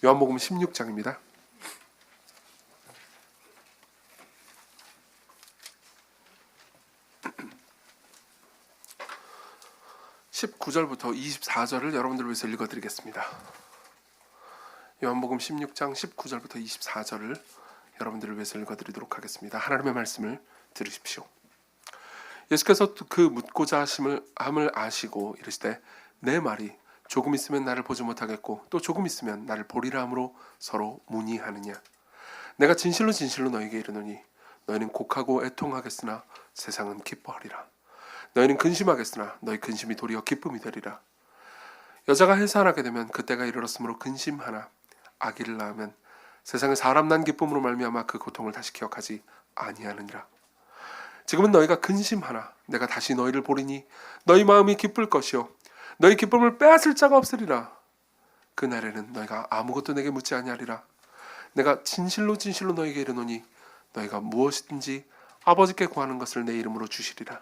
요한복음 16장입니다. 19절부터 24절을 여러분들 위해서 읽어드리겠습니다. 요한복음 16장 19절부터 24절을 여러분들을 위해서 읽어드리도록 하겠습니다. 하나님의 말씀을 들으십시오. 예수께서 그 묻고자 함을 아시고 이르시되 내 말이 조금 있으면 나를 보지 못하겠고 또 조금 있으면 나를 보리라 함으로 서로 문의하느냐. 내가 진실로 진실로 너희에게 이르노니 너희는 곡하고 애통하겠으나 세상은 기뻐하리라. 너희는 근심하겠으나 너희 근심이 도리어 기쁨이 되리라. 여자가 해산하게 되면 그때가 이르렀으므로 근심하나 아기를 낳으면 세상에 사람 난 기쁨으로 말미암아 그 고통을 다시 기억하지 아니하느니라. 지금은 너희가 근심하나 내가 다시 너희를 보리니 너희 마음이 기쁠 것이요 너희 기쁨을 빼앗을 자가 없으리라. 그날에는 너희가 아무것도 내게 묻지 아니하리라. 내가 진실로 진실로 너희에게 이르노니 너희가 무엇이든지 아버지께 구하는 것을 내 이름으로 주시리라.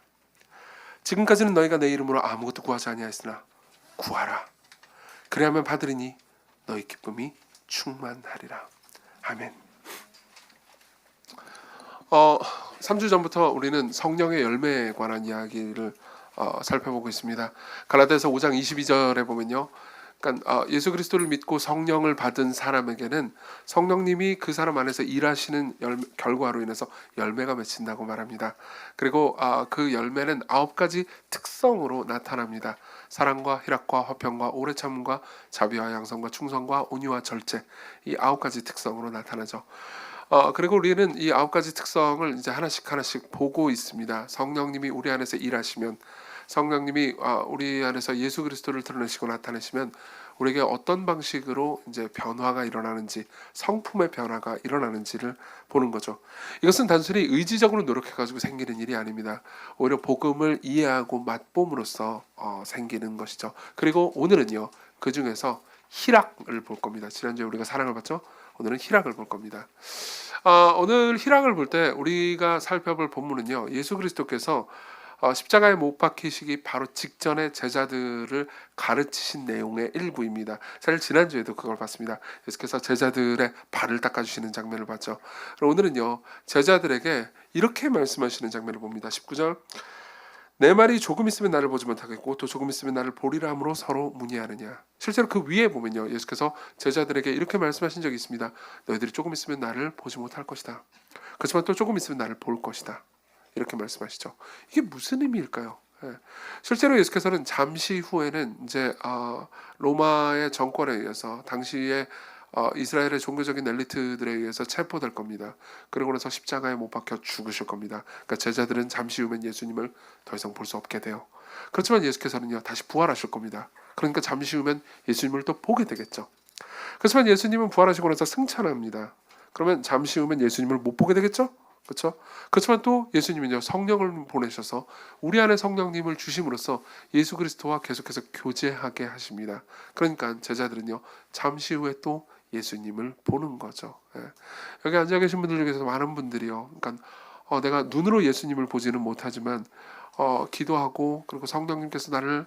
지금까지는 너희가 내 이름으로 아무것도 구하지 아니하였으나 구하라. 그래야만 받으리니 너희 기쁨이 충만하리라. 아멘. 3주 전부터 우리는 성령의 열매에 관한 이야기를 살펴보고 있습니다. 갈라디아서 5장 22절에 보면요. 그러니까 예수 그리스도를 믿고 성령을 받은 사람에게는 성령님이 그 사람 안에서 일하시는 결과로 인해서 열매가 맺힌다고 말합니다. 그리고 그 열매는 9가지 특성으로 나타납니다. 사랑과 희락과 화평과 오래 참음과 자비와 양성과 충성과 온유와 절제, 이 9가지 특성으로 나타나죠. 그리고 우리는 이 9가지 특성을 이제 하나씩 보고 있습니다. 성령님이 우리 안에서 일하시면, 성령님이 우리 안에서 예수 그리스도를 드러내시고 나타내시면 우리에게 어떤 방식으로 이제 변화가 일어나는지, 성품의 변화가 일어나는지를 보는 거죠. 이것은 단순히 의지적으로 노력해가지고 생기는 일이 아닙니다. 오히려 복음을 이해하고 맛봄으로써 생기는 것이죠. 그리고 오늘은요, 그 중에서 희락을 볼 겁니다. 지난주에 우리가 사랑을 봤죠? 오늘은 희락을 볼 겁니다. 오늘 희락을 볼 때 우리가 살펴볼 본문은요, 예수 그리스도께서 십자가에 못 박히시기 바로 직전에 제자들을 가르치신 내용의 일부입니다. 사실 지난주에도 그걸 봤습니다. 예수께서 제자들의 발을 닦아주시는 장면을 봤죠. 오늘은요, 제자들에게 이렇게 말씀하시는 장면을 봅니다. 19절, 내 말이 조금 있으면 나를 보지 못하겠고 또 조금 있으면 나를 보리라 함으로 서로 문의하느냐. 실제로 그 위에 보면요, 예수께서 제자들에게 이렇게 말씀하신 적이 있습니다. 너희들이 조금 있으면 나를 보지 못할 것이다. 그렇지만 또 조금 있으면 나를 볼 것이다. 이렇게 말씀하시죠. 이게 무슨 의미일까요? 실제로 예수께서는 잠시 후에는 이제 로마의 정권에 의해서 당시에 이스라엘의 종교적인 엘리트들에 의해서 체포될 겁니다. 그러고 나서 십자가에 못 박혀 죽으실 겁니다. 그러니까 제자들은 잠시 후면 예수님을 더 이상 볼 수 없게 돼요. 그렇지만 예수께서는요, 다시 부활하실 겁니다. 그러니까 잠시 후면 예수님을 또 보게 되겠죠. 그렇지만 예수님은 부활하시고 나서 승천합니다. 그러면 잠시 후면 예수님을 못 보게 되겠죠? 그렇죠? 그렇지만 또 예수님은요, 성령을 보내셔서 우리 안에 성령님을 주심으로써 예수 그리스도와 계속해서 교제하게 하십니다. 그러니까 제자들은요, 잠시 후에 또 예수님을 보는 거죠. 여기 앉아 계신 분들 중에서 많은 분들이요, 그러니까 내가 눈으로 예수님을 보지는 못하지만 기도하고 그리고 성령님께서 나를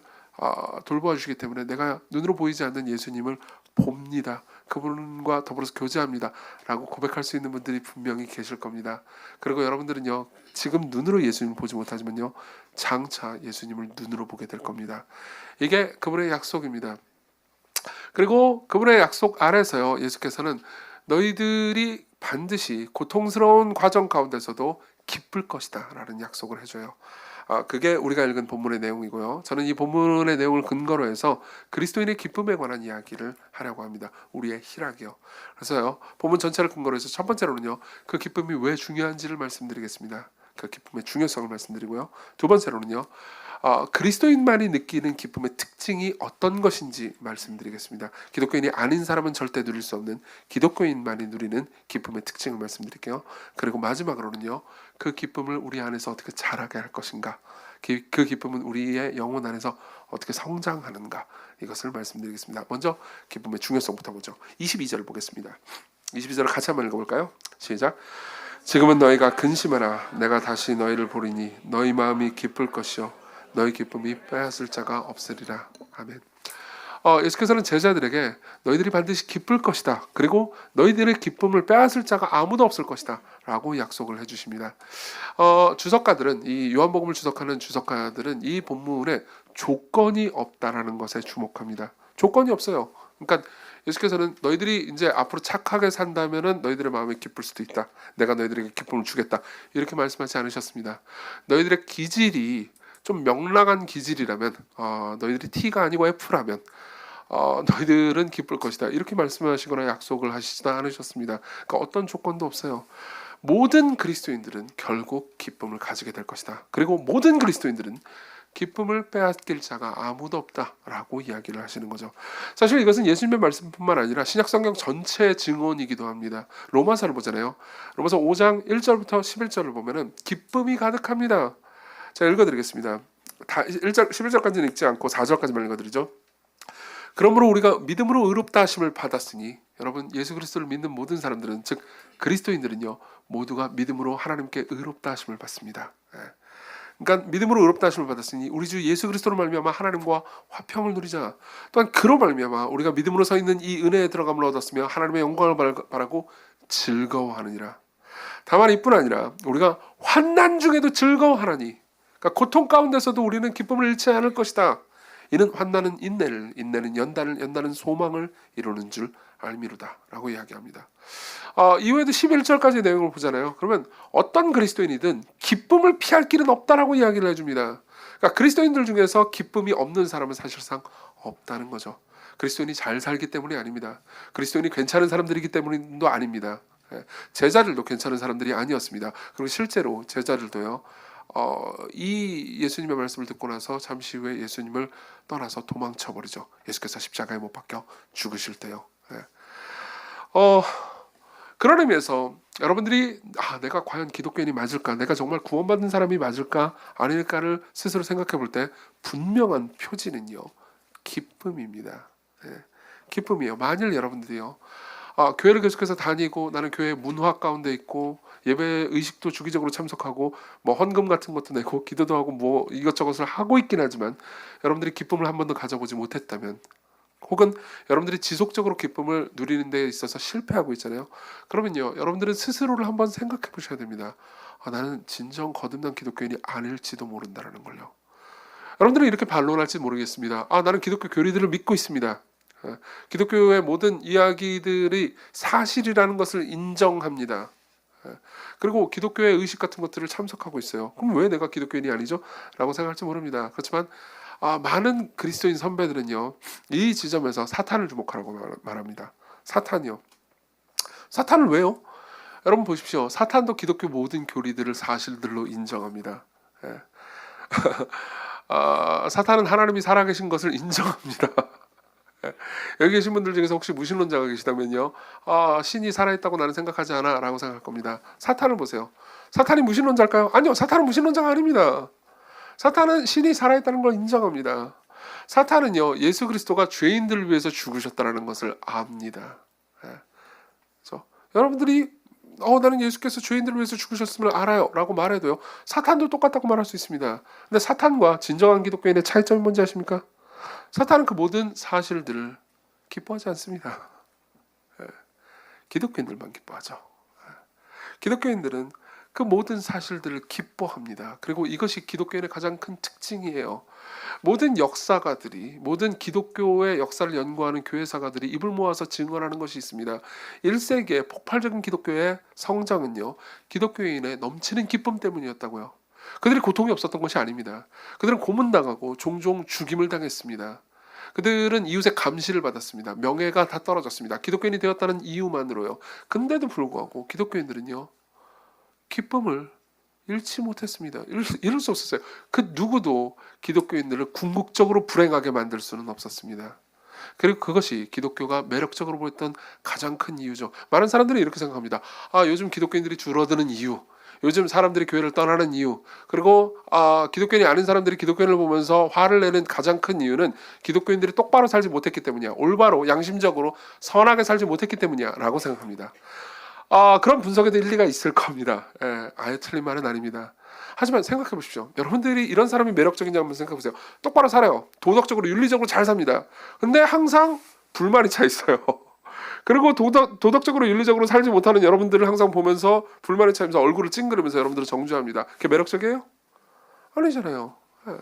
돌보아 주시기 때문에 내가 눈으로 보이지 않는 예수님을 봅니다. 그분과 더불어서 교제합니다. 라고 고백할 수 있는 분들이 분명히 계실 겁니다. 그리고 여러분들은요, 지금 눈으로 예수님을 보지 못하지만요, 장차 예수님을 눈으로 보게 될 겁니다. 이게 그분의 약속입니다. 그리고 그분의 약속 아래서요, 예수께서는 너희들이 반드시 고통스러운 과정 가운데서도 기쁠 것이다 라는 약속을 해줘요. 그게 우리가 읽은 본문의 내용이고요. 저는 이 본문의 내용을 근거로 해서 그리스도인의 기쁨에 관한 이야기를 하려고 합니다. 우리의 희락이요. 그래서요, 본문 전체를 근거로 해서 첫 번째로는요, 그 기쁨이 왜 중요한지를 말씀드리겠습니다. 그 기쁨의 중요성을 말씀드리고요. 두 번째로는요, 그리스도인만이 느끼는 기쁨의 특징이 어떤 것인지 말씀드리겠습니다. 기독교인이 아닌 사람은 절대 누릴 수 없는 기독교인만이 누리는 기쁨의 특징을 말씀드릴게요. 그리고 마지막으로는요, 그 기쁨을 우리 안에서 어떻게 자라게 할 것인가, 그 기쁨은 우리의 영혼 안에서 어떻게 성장하는가, 이것을 말씀드리겠습니다. 먼저 기쁨의 중요성부터 보죠. 22절을 보겠습니다. 22절을 같이 한번 읽어볼까요? 시작. 지금은 너희가 근심하라. 내가 다시 너희를 보리니 너희 마음이 기쁠 것이요 너희 기쁨이 빼앗을 자가 없으리라. 아멘. 예수께서는 제자들에게 너희들이 반드시 기쁠 것이다. 그리고 너희들의 기쁨을 빼앗을 자가 아무도 없을 것이다. 라고 약속을 해주십니다. 주석가들은 이 요한복음을 주석하는 주석가들은 이 본문에 조건이 없다라는 것에 주목합니다. 조건이 없어요. 그러니까 예수께서는 너희들이 이제 앞으로 착하게 산다면은 너희들의 마음에 기쁠 수도 있다. 내가 너희들에게 기쁨을 주겠다. 이렇게 말씀하지 않으셨습니다. 너희들의 기질이 좀 명랑한 기질이라면, 너희들이 T가 아니고 F라면 너희들은 기쁠 것이다. 이렇게 말씀하시거나 약속을 하시지도 않으셨습니다. 그러니까 어떤 조건도 없어요. 모든 그리스도인들은 결국 기쁨을 가지게 될 것이다. 그리고 모든 그리스도인들은 기쁨을 빼앗길 자가 아무도 없다라고 이야기를 하시는 거죠. 사실 이것은 예수님의 말씀뿐만 아니라 신약성경 전체의 증언이기도 합니다. 로마서를 보잖아요. 로마서 5장 1절부터 11절을 보면은 기쁨이 가득합니다. 자, 읽어드리겠습니다. 다 1절, 11절까지는 읽지 않고 4절까지만 읽어드리죠. 그러므로 우리가 믿음으로 의롭다 하심을 받았으니, 여러분 예수 그리스도를 믿는 모든 사람들은, 즉 그리스도인들은요, 모두가 믿음으로 하나님께 의롭다 하심을 받습니다. 그러니까 믿음으로 의롭다 하심을 받았으니 우리 주 예수 그리스도로 말미암아 하나님과 화평을 누리자. 또한 그로 말미암아 우리가 믿음으로 서 있는 이 은혜에 들어감을 얻었으며 하나님의 영광을 바라고 즐거워하느니라. 다만 이뿐 아니라 우리가 환난 중에도 즐거워하나니, 그러니까 고통 가운데서도 우리는 기쁨을 잃지 않을 것이다. 이는 환난은 인내를, 인내는 연단을, 연단은 소망을 이루는 줄 알미로다 라고 이야기합니다. 이후에도 11절까지 내용을 보잖아요. 그러면 어떤 그리스도인이든 기쁨을 피할 길은 없다라고 이야기를 해줍니다. 그러니까 그리스도인들 중에서 기쁨이 없는 사람은 사실상 없다는 거죠. 그리스도인이 잘 살기 때문이 아닙니다. 그리스도인이 괜찮은 사람들이기 때문도 아닙니다. 제자들도 괜찮은 사람들이 아니었습니다. 그리고 실제로 제자들도요, 이 예수님의 말씀을 듣고 나서 잠시 후에 예수님을 떠나서 도망쳐버리죠. 예수께서 십자가에 못 박혀 죽으실 때요. 그런 의미에서 여러분들이 내가 과연 기독교인이 맞을까, 내가 정말 구원받은 사람이 맞을까 아닐까를 스스로 생각해 볼 때 분명한 표지는요, 기쁨입니다. 기쁨이에요. 만일 여러분들이요, 교회를 계속해서 다니고 나는 교회 문화 가운데 있고 예배 의식도 주기적으로 참석하고 뭐 헌금 같은 것도 내고 기도도 하고 뭐 이것저것을 하고 있긴 하지만 여러분들이 기쁨을 한 번도 가져보지 못했다면, 혹은 여러분들이 지속적으로 기쁨을 누리는 데 있어서 실패하고 있잖아요. 그러면요, 여러분들은 스스로를 한번 생각해 보셔야 됩니다. 나는 진정 거듭난 기독교인이 아닐지도 모른다라는 걸요. 여러분들은 이렇게 반론할지 모르겠습니다. 나는 기독교 교리들을 믿고 있습니다. 기독교의 모든 이야기들이 사실이라는 것을 인정합니다. 그리고 기독교의 의식 같은 것들을 참석하고 있어요. 그럼 왜 내가 기독교인이 아니죠? 라고 생각할지 모릅니다. 그렇지만 많은 그리스도인 선배들은요, 이 지점에서 사탄을 주목하라고 말합니다. 사탄이요. 사탄을 왜요? 여러분 보십시오. 사탄도 기독교 모든 교리들을 사실들로 인정합니다. 사탄은 하나님이 살아계신 것을 인정합니다. 여기 계신 분들 중에서 혹시 무신론자가 계시다면요, 신이 살아있다고 나는 생각하지 않아 라고 생각할 겁니다. 사탄을 보세요. 사탄이 무신론자일까요? 아니요, 사탄은 무신론자가 아닙니다. 사탄은 신이 살아있다는 걸 인정합니다. 사탄은요, 예수 그리스도가 죄인들을 위해서 죽으셨다는 것을 압니다. 그래서 여러분들이 나는 예수께서 죄인들을 위해서 죽으셨음을 알아요 라고 말해도요, 사탄도 똑같다고 말할 수 있습니다. 근데 사탄과 진정한 기독교인의 차이점이 뭔지 아십니까? 사탄은 그 모든 사실들을 기뻐하지 않습니다. 기독교인들만 기뻐하죠. 기독교인들은 그 모든 사실들을 기뻐합니다. 그리고 이것이 기독교인의 가장 큰 특징이에요. 모든 역사가들이, 모든 기독교의 역사를 연구하는 교회사가들이 입을 모아서 증언하는 것이 있습니다. 1세기의 폭발적인 기독교의 성장은요, 기독교인의 넘치는 기쁨 때문이었다고요. 그들이 고통이 없었던 것이 아닙니다. 그들은 고문당하고 종종 죽임을 당했습니다. 그들은 이웃의 감시를 받았습니다. 명예가 다 떨어졌습니다. 기독교인이 되었다는 이유만으로요. 근데도 불구하고 기독교인들은요, 기쁨을 잃지 못했습니다. 잃을 수 없었어요. 그 누구도 기독교인들을 궁극적으로 불행하게 만들 수는 없었습니다. 그리고 그것이 기독교가 매력적으로 보였던 가장 큰 이유죠. 많은 사람들이 이렇게 생각합니다. 요즘 기독교인들이 줄어드는 이유, 요즘 사람들이 교회를 떠나는 이유, 그리고 기독교인이 아닌 사람들이 기독교인을 보면서 화를 내는 가장 큰 이유는 기독교인들이 똑바로 살지 못했기 때문이야, 올바로 양심적으로 선하게 살지 못했기 때문이야 라고 생각합니다. 그런 분석에도 일리가 있을 겁니다. 아예 틀린 말은 아닙니다. 하지만 생각해 보십시오. 여러분들이 이런 사람이 매력적이냐 한번 생각해 보세요. 똑바로 살아요. 도덕적으로 윤리적으로 잘 삽니다. 근데 항상 불만이 차 있어요. 그리고 도덕적으로 윤리적으로 살지 못하는 여러분들을 항상 보면서 불만이 차면서 얼굴을 찡그리면서 여러분들을 정죄합니다. 그게 매력적이에요? 아니잖아요. 예.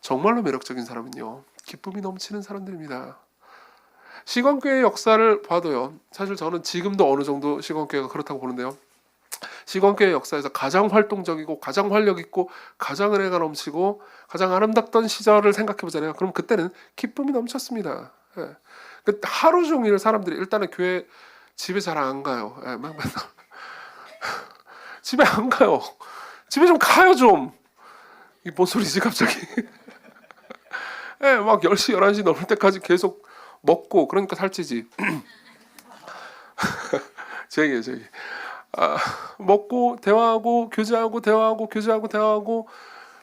정말로 매력적인 사람은요, 기쁨이 넘치는 사람들입니다. 시건교회 역사를 봐도요, 사실 저는 지금도 어느 정도 시건교회가 그렇다고 보는데요, 시건교회 역사에서 가장 활동적이고 가장 활력 있고 가장 은혜가 넘치고 가장 아름답던 시절을 생각해 보잖아요. 그럼 그때는 기쁨이 넘쳤습니다. 예. 그 하루 종일 사람들이 일단은 교회 집에 잘 안 가요. 예, 맨날 집에 안 가요. 집에 좀 가요 좀. 이 뭔 소리지 갑자기? 예, 막 10시 11시 넘을 때까지 계속 먹고 그러니까 살찌지. 제 얘기예요, 제 얘기. 먹고 대화하고 교제하고 대화하고 교제하고 대화하고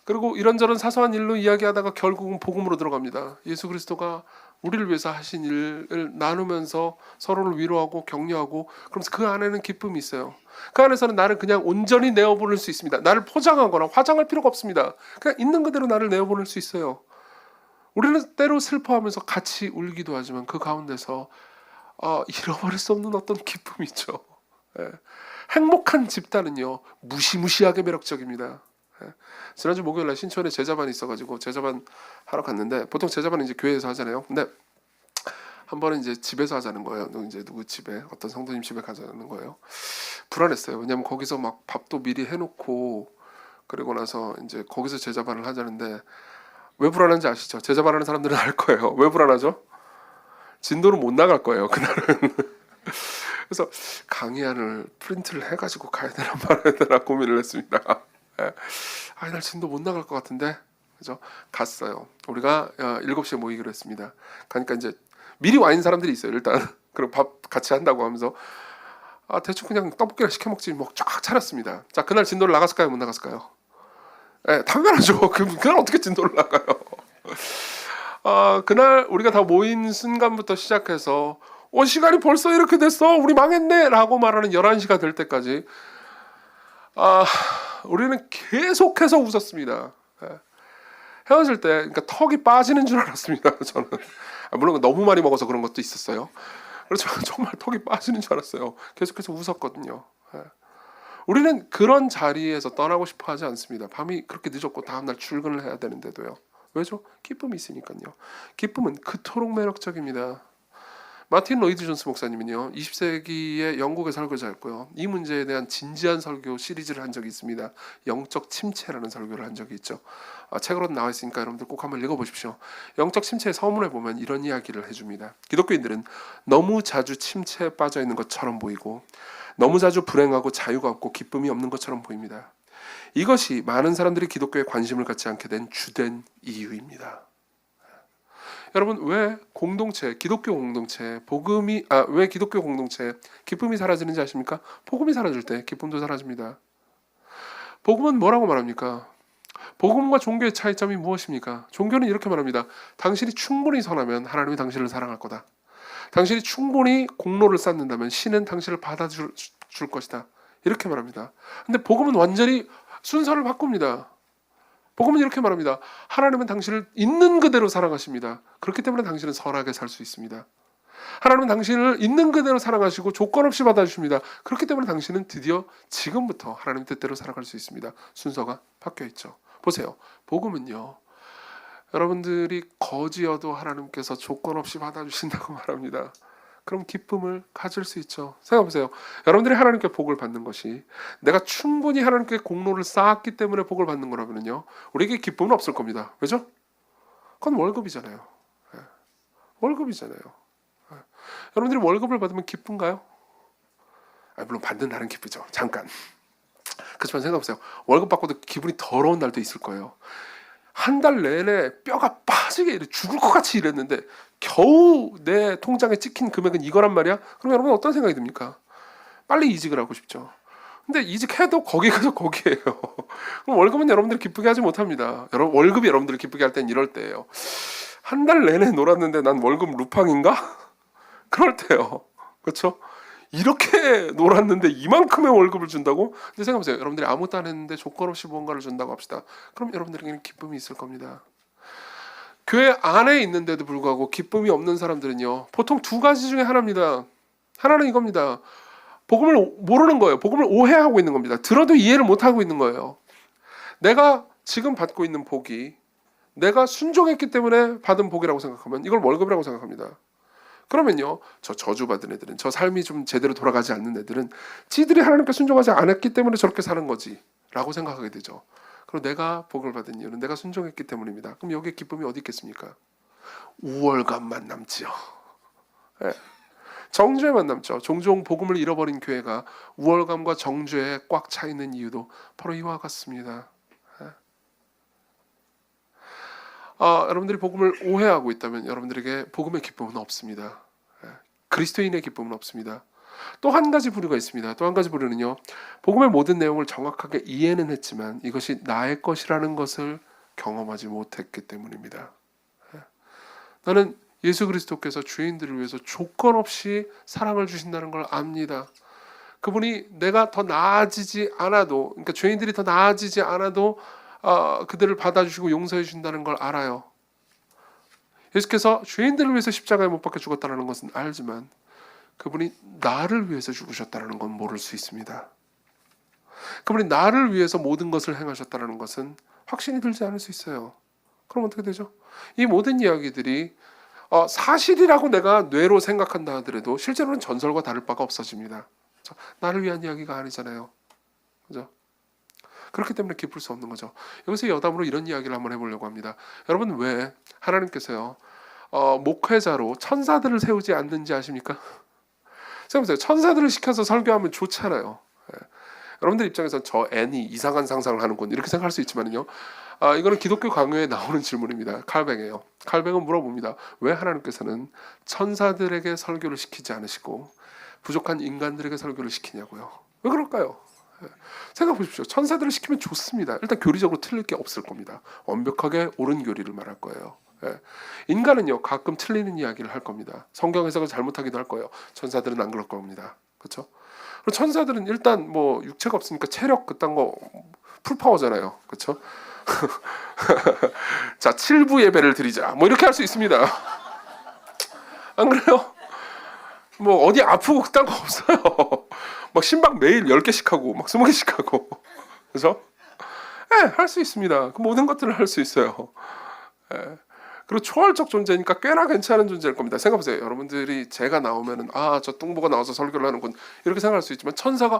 그리고 이런저런 사소한 일로 이야기하다가 결국은 복음으로 들어갑니다. 예수 그리스도가 우리를 위해서 하신 일을 나누면서 서로를 위로하고 격려하고 그러면서 그 안에는 기쁨이 있어요. 그 안에서는 나를 그냥 온전히 내어보낼 수 있습니다. 나를 포장하거나 화장할 필요가 없습니다. 그냥 있는 그대로 나를 내어보낼 수 있어요. 우리는 때로 슬퍼하면서 같이 울기도 하지만 그 가운데서 잃어버릴 수 없는 어떤 기쁨이 있죠. 예. 행복한 집단은요 무시무시하게 매력적입니다. 예. 지난주 목요일날 신촌에 제자반이 있어가지고 제자반 하러 갔는데 보통 제자반은 이제 교회에서 하잖아요. 근데 한 번은 이제 집에서 하자는 거예요. 이제 누구 집에 어떤 성도님 집에 가자는 거예요. 불안했어요. 왜냐면 거기서 막 밥도 미리 해놓고 그리고 나서 이제 거기서 제자반을 하자는데 왜 불안한지 아시죠? 제자반하는 사람들은 알 거예요. 왜 불안하죠? 진도는 못 나갈 거예요. 그날은. 그래서 강의안을 프린트를 해가지고 가야 되나 말아야 되나 고민을 했습니다. 날 진도 못 나갈 것 같은데 그죠? 갔어요. 우리가 7시에 모이기로 했습니다. 가니까 이제 미리 와 있는 사람들이 있어요. 일단 그리고 밥 같이 한다고 하면서 대충 그냥 떡볶이를 시켜 먹지 뭐 쫙 차렸습니다. 자, 그날 진도를 나갔을까요? 못 나갔을까요? 당연하죠. 그날 어떻게 진도를 나가요? 그날 우리가 다 모인 순간부터 시작해서 시간이 벌써 이렇게 됐어 우리 망했네 라고 말하는 11시가 될 때까지 우리는 계속해서 웃었습니다. 헤어질 때 그러니까 턱이 빠지는 줄 알았습니다. 저는 물론 너무 많이 먹어서 그런 것도 있었어요. 그렇지만 정말 턱이 빠지는 줄 알았어요. 계속해서 웃었거든요. 우리는 그런 자리에서 떠나고 싶어 하지 않습니다. 밤이 그렇게 늦었고 다음날 출근을 해야 되는데도요. 왜죠? 기쁨이 있으니까요. 기쁨은 그토록 매력적입니다. 마틴 로이드 존스 목사님은요 20세기의 영국의 설교자였고요. 이 문제에 대한 진지한 설교 시리즈를 한 적이 있습니다. 영적 침체라는 설교를 한 적이 있죠. 책으로도 나와 있으니까 여러분들 꼭 한번 읽어보십시오. 영적 침체의 서문에 보면 이런 이야기를 해줍니다. 기독교인들은 너무 자주 침체에 빠져 있는 것처럼 보이고 너무 자주 불행하고 자유가 없고 기쁨이 없는 것처럼 보입니다. 이것이 많은 사람들이 기독교에 관심을 갖지 않게 된 주된 이유입니다. 여러분 왜 기독교 공동체 왜 기독교 공동체 기쁨이 사라지는지 아십니까? 복음이 사라질 때 기쁨도 사라집니다. 복음은 뭐라고 말합니까? 복음과 종교의 차이점이 무엇입니까? 종교는 이렇게 말합니다. 당신이 충분히 선하면 하나님이 당신을 사랑할 거다. 당신이 충분히 공로를 쌓는다면 신은 당신을 받아줄 것이다. 이렇게 말합니다. 근데 복음은 완전히 순서를 바꿉니다. 복음은 이렇게 말합니다. 하나님은 당신을 있는 그대로 사랑하십니다. 그렇기 때문에 당신은 선하게 살 수 있습니다. 하나님은 당신을 있는 그대로 사랑하시고 조건 없이 받아주십니다. 그렇기 때문에 당신은 드디어 지금부터 하나님 뜻대로 살아갈 수 있습니다. 순서가 바뀌어 있죠. 보세요. 복음은요. 여러분들이 거지여도 하나님께서 조건 없이 받아주신다고 말합니다. 그럼 기쁨을 가질 수 있죠. 생각해보세요. 여러분들이 하나님께 복을 받는 것이 내가 충분히 하나님께 공로를 쌓았기 때문에 복을 받는 거라면요. 우리에게 기쁨은 없을 겁니다. 왜죠? 그건 월급이잖아요. 월급이잖아요. 여러분들이 월급을 받으면 기쁜가요? 물론 받는 날은 기쁘죠. 잠깐. 그렇지만 생각해보세요. 월급 받고도 기분이 더러운 날도 있을 거예요. 한 달 내내 뼈가 빠지게 죽을 것 같이 일했는데 겨우 내 통장에 찍힌 금액은 이거란 말이야? 그럼 여러분 어떤 생각이 듭니까? 빨리 이직을 하고 싶죠. 근데 이직해도 거기가서 거기에요. 그럼 월급은 여러분들이 기쁘게 하지 못합니다. 월급이 여러분들을 기쁘게 할 땐 이럴 때예요. 한 달 내내 놀았는데 난 월급 루팡인가? 그럴 때요. 그렇죠? 이렇게 놀았는데 이만큼의 월급을 준다고? 근데 생각해보세요. 여러분들이 아무것도 안 했는데 조건 없이 무언가를 준다고 합시다. 그럼 여러분들에게는 기쁨이 있을 겁니다. 교회 안에 있는데도 불구하고 기쁨이 없는 사람들은요, 보통 두 가지 중에 하나입니다. 하나는 이겁니다. 복음을 모르는 거예요. 복음을 오해하고 있는 겁니다. 들어도 이해를 못하고 있는 거예요. 내가 지금 받고 있는 복이 내가 순종했기 때문에 받은 복이라고 생각하면 이걸 월급이라고 생각합니다. 그러면요, 저 저주받은 애들은, 저 삶이 좀 제대로 돌아가지 않는 애들은 지들이 하나님께 순종하지 않았기 때문에 저렇게 사는 거지 라고 생각하게 되죠. 그리고 내가 복을 받은 이유는 내가 순종했기 때문입니다. 그럼 여기에 기쁨이 어디 있겠습니까? 우월감만 남지요. 네. 정죄만 남죠. 종종 복음을 잃어버린 교회가 우월감과 정죄에 꽉 차 있는 이유도 바로 이와 같습니다. 여러분들이 복음을 오해하고 있다면 여러분들에게 복음의 기쁨은 없습니다. 그리스도인의 기쁨은 없습니다. 또 한 가지 부류가 있습니다. 또 한 가지 부류는요, 복음의 모든 내용을 정확하게 이해는 했지만 이것이 나의 것이라는 것을 경험하지 못했기 때문입니다. 나는 예수 그리스도께서 죄인들을 위해서 조건 없이 사랑을 주신다는 걸 압니다. 그분이 내가 더 나아지지 않아도, 그러니까 죄인들이 더 나아지지 않아도 그들을 받아주시고 용서해 주신다는 걸 알아요. 예수께서 죄인들을 위해서 십자가에 못 박혀 죽었다는 것은 알지만 그분이 나를 위해서 죽으셨다는 건 모를 수 있습니다. 그분이 나를 위해서 모든 것을 행하셨다는 것은 확신이 들지 않을 수 있어요. 그럼 어떻게 되죠? 이 모든 이야기들이 사실이라고 내가 뇌로 생각한다 하더라도 실제로는 전설과 다를 바가 없어집니다. 그렇죠? 나를 위한 이야기가 아니잖아요. 그죠? 그렇기 때문에 기쁠 수 없는 거죠. 여기서 여담으로 이런 이야기를 한번 해보려고 합니다. 여러분, 왜 하나님께서요 목회자로 천사들을 세우지 않는지 아십니까? 생각해보세요. 천사들을 시켜서 설교하면 좋잖아요. 여러분들 입장에서 저 애니 이상한 상상을 하는군 이렇게 생각할 수 있지만요, 이거는 기독교 강요에 나오는 질문입니다. 칼뱅이에요. 칼뱅은 물어봅니다. 왜 하나님께서는 천사들에게 설교를 시키지 않으시고 부족한 인간들에게 설교를 시키냐고요. 왜 그럴까요? 생각해 보십시오. 천사들을 시키면 좋습니다. 일단 교리적으로 틀릴 게 없을 겁니다. 완벽하게 옳은 교리를 말할 거예요. 인간은요 가끔 틀리는 이야기를 할 겁니다. 성경 해석을 잘못하기도 할 거예요. 천사들은 안 그럴 겁니다. 그렇죠? 그리고 천사들은 일단 뭐 육체가 없으니까 체력 그딴 거 풀파워잖아요. 그렇죠? 자, 7부 예배를 드리자. 뭐 이렇게 할 수 있습니다. 안 그래요? 뭐 어디 아프고 그딴 거 없어요. 막 신방 매일 10개씩 하고 막 20개씩 하고. 그래서 할 수 있습니다. 그 모든 것들을 할 수 있어요. 그리고 초월적 존재니까 꽤나 괜찮은 존재일 겁니다. 생각해보세요. 여러분들이 제가 나오면은 저 뚱보가 나와서 설교를 하는군 이렇게 생각할 수 있지만 천사가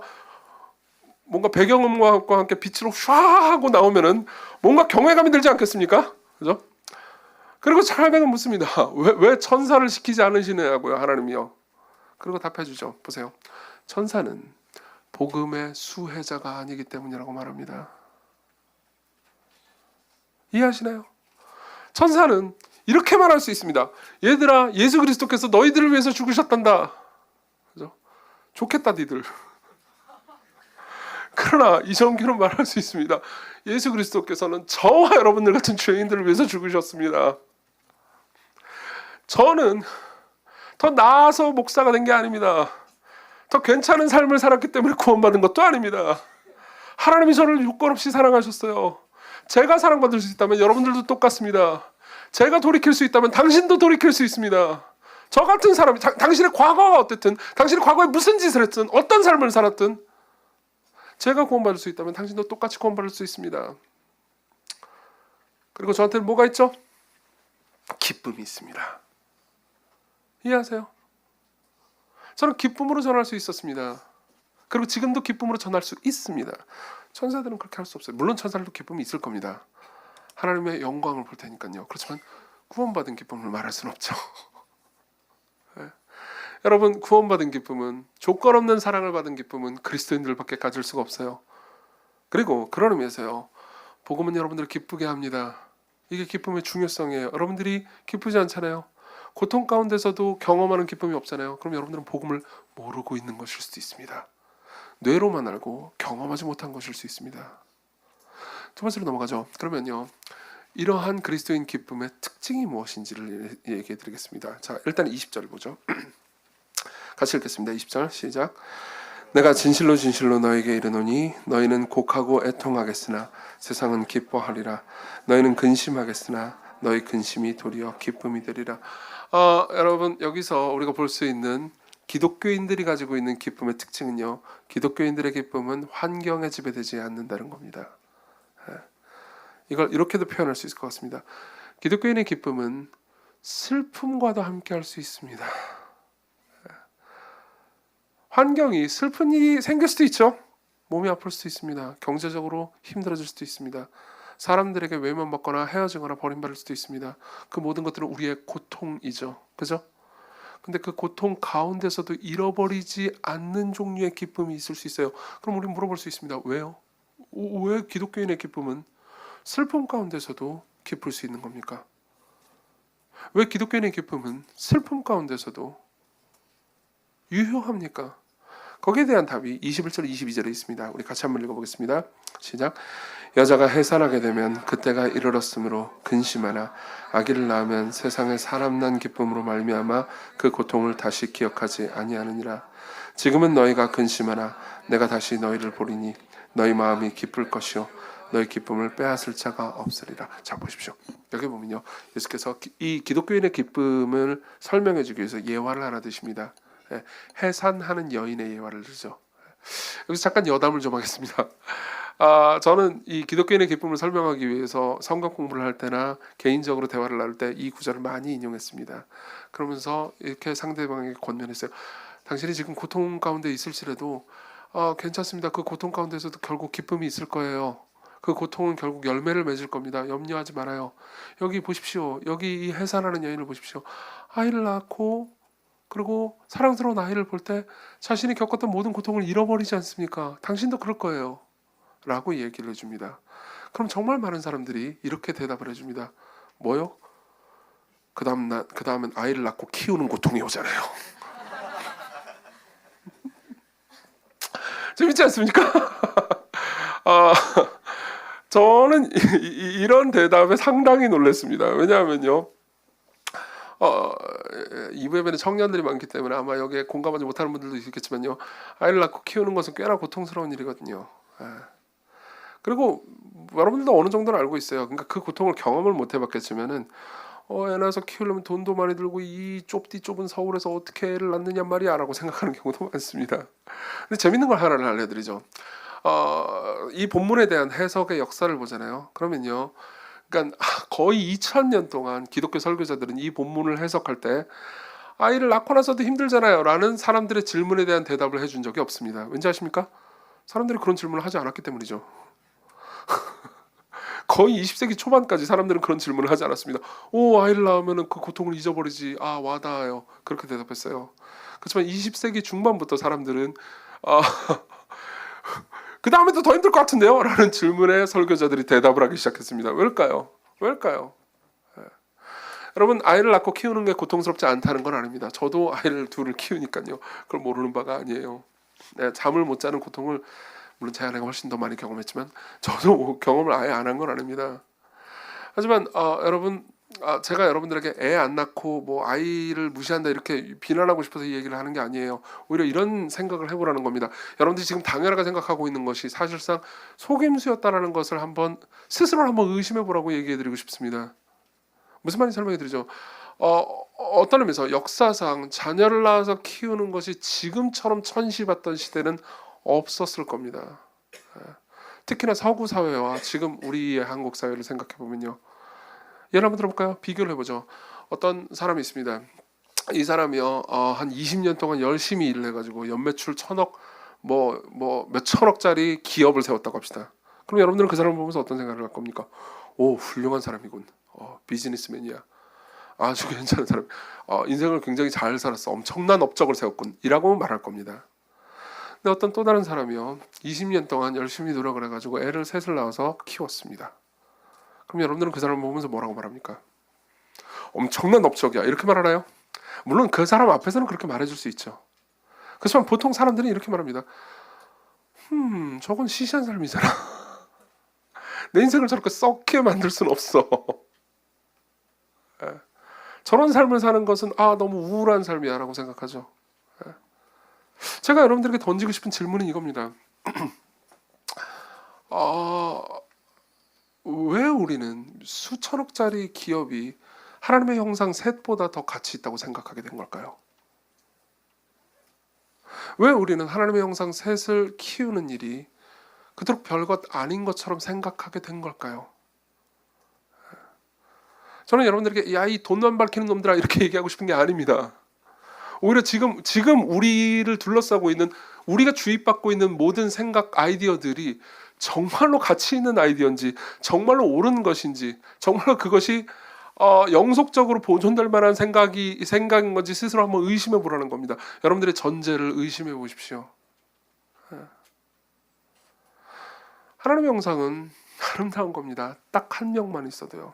뭔가 배경음악과 함께 빛으로 쏴 하고 나오면은 뭔가 경외감이 들지 않겠습니까? 그죠? 그리고 차라뱅은 묻습니다. 왜 천사를 시키지 않으시냐고요, 하나님이요. 그리고 답해주죠. 보세요. 천사는 복음의 수혜자가 아니기 때문이라고 말합니다. 이해하시나요? 천사는 이렇게 말할 수 있습니다. 얘들아, 예수 그리스도께서 너희들을 위해서 죽으셨단다. 그죠? 좋겠다, 니들. 그러나 이정규는 말할 수 있습니다. 예수 그리스도께서는 저와 여러분들 같은 죄인들을 위해서 죽으셨습니다. 저는 더 나아서 목사가 된 게 아닙니다. 더 괜찮은 삶을 살았기 때문에 구원받은 것도 아닙니다. 하나님이 저를 요건 없이 사랑하셨어요. 제가 사랑받을 수 있다면 여러분들도 똑같습니다. 제가 돌이킬 수 있다면 당신도 돌이킬 수 있습니다. 저 같은 사람이 당신의 과거가 어땠든, 당신의 과거에 무슨 짓을 했든, 어떤 삶을 살았든 제가 구원받을 수 있다면 당신도 똑같이 구원받을 수 있습니다. 그리고 저한테는 뭐가 있죠? 기쁨이 있습니다. 이해하세요? 저는 기쁨으로 전할 수 있었습니다. 그리고 지금도 기쁨으로 전할 수 있습니다. 천사들은 그렇게 할 수 없어요. 물론 천사들도 기쁨이 있을 겁니다. 하나님의 영광을 볼 테니까요. 그렇지만 구원받은 기쁨을 말할 수는 없죠. 네. 여러분, 구원받은 기쁨은, 조건 없는 사랑을 받은 기쁨은 그리스도인들밖에 가질 수가 없어요. 그리고 그런 의미에서요, 복음은 여러분들을 기쁘게 합니다. 이게 기쁨의 중요성이에요. 여러분들이 기쁘지 않잖아요. 고통 가운데서도 경험하는 기쁨이 없잖아요. 그럼 여러분들은 복음을 모르고 있는 것일 수도 있습니다. 뇌로만 알고 경험하지 못한 것일 수 있습니다. 두 번째로 넘어가죠. 그러면요, 이러한 그리스도인 기쁨의 특징이 무엇인지를 얘기해 드리겠습니다. 자, 일단 20절 보죠. 같이 읽겠습니다. 20절 시작. 내가 진실로 진실로 너에게 이르노니 너희는 곡하고 애통하겠으나 세상은 기뻐하리라. 너희는 근심하겠으나 너희 근심이 도리어 기쁨이 되리라. 여러분 여기서 우리가 볼 수 있는 기독교인들이 가지고 있는 기쁨의 특징은요. 기독교인들의 기쁨은 환경에 지배되지 않는다는 겁니다. 이걸 이렇게도 표현할 수 있을 것 같습니다. 기독교인의 기쁨은 슬픔과도 함께 할 수 있습니다. 환경이 슬픈 일이 생길 수도 있죠. 몸이 아플 수도 있습니다. 경제적으로 힘들어질 수도 있습니다. 사람들에게 외면받거나 헤어지거나 버림받을 수도 있습니다. 그 모든 것들은 우리의 고통이죠. 그죠? 근데 그 고통 가운데서도 잃어버리지 않는 종류의 기쁨이 있을 수 있어요. 그럼 우리는 물어볼 수 있습니다. 왜요? 왜 기독교인의 기쁨은 슬픔 가운데서도 기쁠 수 있는 겁니까? 왜 기독교인의 기쁨은 슬픔 가운데서도 유효합니까? 거기에 대한 답이 21절 22절에 있습니다. 우리 같이 한번 읽어보겠습니다. 시작. 여자가 해산하게 되면 그때가 이르렀으므로 근심하나 아기를 낳으면 세상에 사람 난 기쁨으로 말미암아 그 고통을 다시 기억하지 아니하느니라. 지금은 너희가 근심하나 내가 다시 너희를 보리니 너희 마음이 기쁠 것이요 너희 기쁨을 빼앗을 자가 없으리라. 자 보십시오. 여기 보면요. 예수께서 이 기독교인의 기쁨을 설명해 주기 위해서 예화를 하나 드십니다. 해산하는 여인의 예화를 들죠. 여기서 잠깐 여담을 좀 하겠습니다. 저는 이 기독교인의 기쁨을 설명하기 위해서 성경 공부를 할 때나 개인적으로 대화를 나눌 때 이 구절을 많이 인용했습니다. 그러면서 이렇게 상대방에게 권면했어요. 당신이 지금 고통 가운데 있을지라도 괜찮습니다. 그 고통 가운데서도 결국 기쁨이 있을 거예요. 그 고통은 결국 열매를 맺을 겁니다. 염려하지 말아요. 여기 보십시오. 여기 이 해산하는 여인을 보십시오. 아이를 낳고 그리고 사랑스러운 아이를 볼 때 자신이 겪었던 모든 고통을 잃어버리지 않습니까? 당신도 그럴 거예요. 라고 얘기를 해줍니다. 그럼 정말 많은 사람들이 이렇게 대답을 해줍니다. 뭐요? 그 다음은 아이를 낳고 키우는 고통이 오잖아요. 재밌지 않습니까? 저는 이런 대답에 상당히 놀랐습니다. 왜냐하면요. 이 부분에 청년들이 많기 때문에 아마 여기에 공감하지 못하는 분들도 있겠지만요. 아이를 낳고 키우는 것은 꽤나 고통스러운 일이거든요. 그리고 여러분들도 어느 정도는 알고 있어요. 그러니까 그 고통을 경험을 못 해봤겠지만은 애 낳아서 키우려면 돈도 많이 들고 이 좁은 서울에서 어떻게 애를 낳느냐 말이야 라고 생각하는 경우도 많습니다. 근데 재밌는 걸 하나를 알려드리죠. 이 본문에 대한 해석의 역사를 보잖아요. 그러면요. 그러니까 거의 2000년 동안 기독교 설교자들은 이 본문을 해석할 때 아이를 낳고 나서도 힘들잖아요 라는 사람들의 질문에 대한 대답을 해준 적이 없습니다. 왠지 아십니까? 사람들이 그런 질문을 하지 않았기 때문이죠. 거의 20세기 초반까지 사람들은 그런 질문을 하지 않았습니다. 아이를 낳으면 그 고통을 잊어버리지. 와닿아요. 그렇게 대답했어요. 그렇지만 20세기 중반부터 사람들은 그 다음에도 더 힘들 것 같은데요? 라는 질문에 설교자들이 대답을 하기 시작했습니다. 왜일까요? 여러분 아이를 낳고 키우는 게 고통스럽지 않다는 건 아닙니다. 저도 아이를 둘을 키우니까요. 그걸 모르는 바가 아니에요. 잠을 못 자는 고통을 물론 제 아내가 훨씬 더 많이 경험했지만 저도 경험을 아예 안 한 건 아닙니다. 하지만 여러분 제가 여러분들에게 애 안 낳고 뭐 아이를 무시한다 이렇게 비난하고 싶어서 이 얘기를 하는 게 아니에요. 오히려 이런 생각을 해보라는 겁니다. 여러분들이 지금 당연하게 생각하고 있는 것이 사실상 속임수였다라는 것을 스스로 한번 의심해보라고 얘기해드리고 싶습니다. 무슨 말인지 설명해드리죠. 어떤 의미에서 역사상 자녀를 낳아서 키우는 것이 지금처럼 천시받던 시대는 없었을 겁니다. 특히나 서구 사회와 지금 우리의 한국 사회를 생각해 보면요. 예를 한번 들어볼까요? 비교를 해보죠. 어떤 사람이 있습니다. 이 사람이요, 한 20년 동안 열심히 일을 해가지고 연매출 1000억, 몇 천억짜리 기업을 세웠다고 합시다. 그럼 여러분들은 그 사람을 보면서 어떤 생각을 할 겁니까? 훌륭한 사람이군. 비즈니스맨이야. 아주 괜찮은 사람. 인생을 굉장히 잘 살았어. 엄청난 업적을 세웠군. 이라고 말할 겁니다. 근데 어떤 또 다른 사람이요, 20년 동안 열심히 노력을 해가지고 애를 셋을 낳아서 키웠습니다. 그럼 여러분들은 그 사람을 보면서 뭐라고 말합니까? 엄청난 업적이야 이렇게 말하나요? 물론 그 사람 앞에서는 그렇게 말해줄 수 있죠. 그렇지만 보통 사람들은 이렇게 말합니다. 저건 시시한 삶이잖아. 내 인생을 저렇게 썩게 만들 수는 없어. 저런 삶을 사는 것은 너무 우울한 삶이야 라고 생각하죠. 제가 여러분들에게 던지고 싶은 질문은 이겁니다. 왜 우리는 수천억짜리 기업이 하나님의 형상 셋보다 더 가치 있다고 생각하게 된 걸까요? 왜 우리는 하나님의 형상 셋을 키우는 일이 그토록 별것 아닌 것처럼 생각하게 된 걸까요? 저는 여러분들에게 야, 이 돈만 밝히는 놈들아 이렇게 얘기하고 싶은 게 아닙니다. 오히려 지금 우리를 둘러싸고 있는, 우리가 주입받고 있는 모든 생각, 아이디어들이 정말로 가치 있는 아이디어인지, 정말로 옳은 것인지, 정말로 그것이 영속적으로 보존될 만한 생각인 건지 스스로 한번 의심해 보라는 겁니다. 여러분들의 전제를 의심해 보십시오. 하나님의 형상은 아름다운 겁니다. 딱 한 명만 있어도요.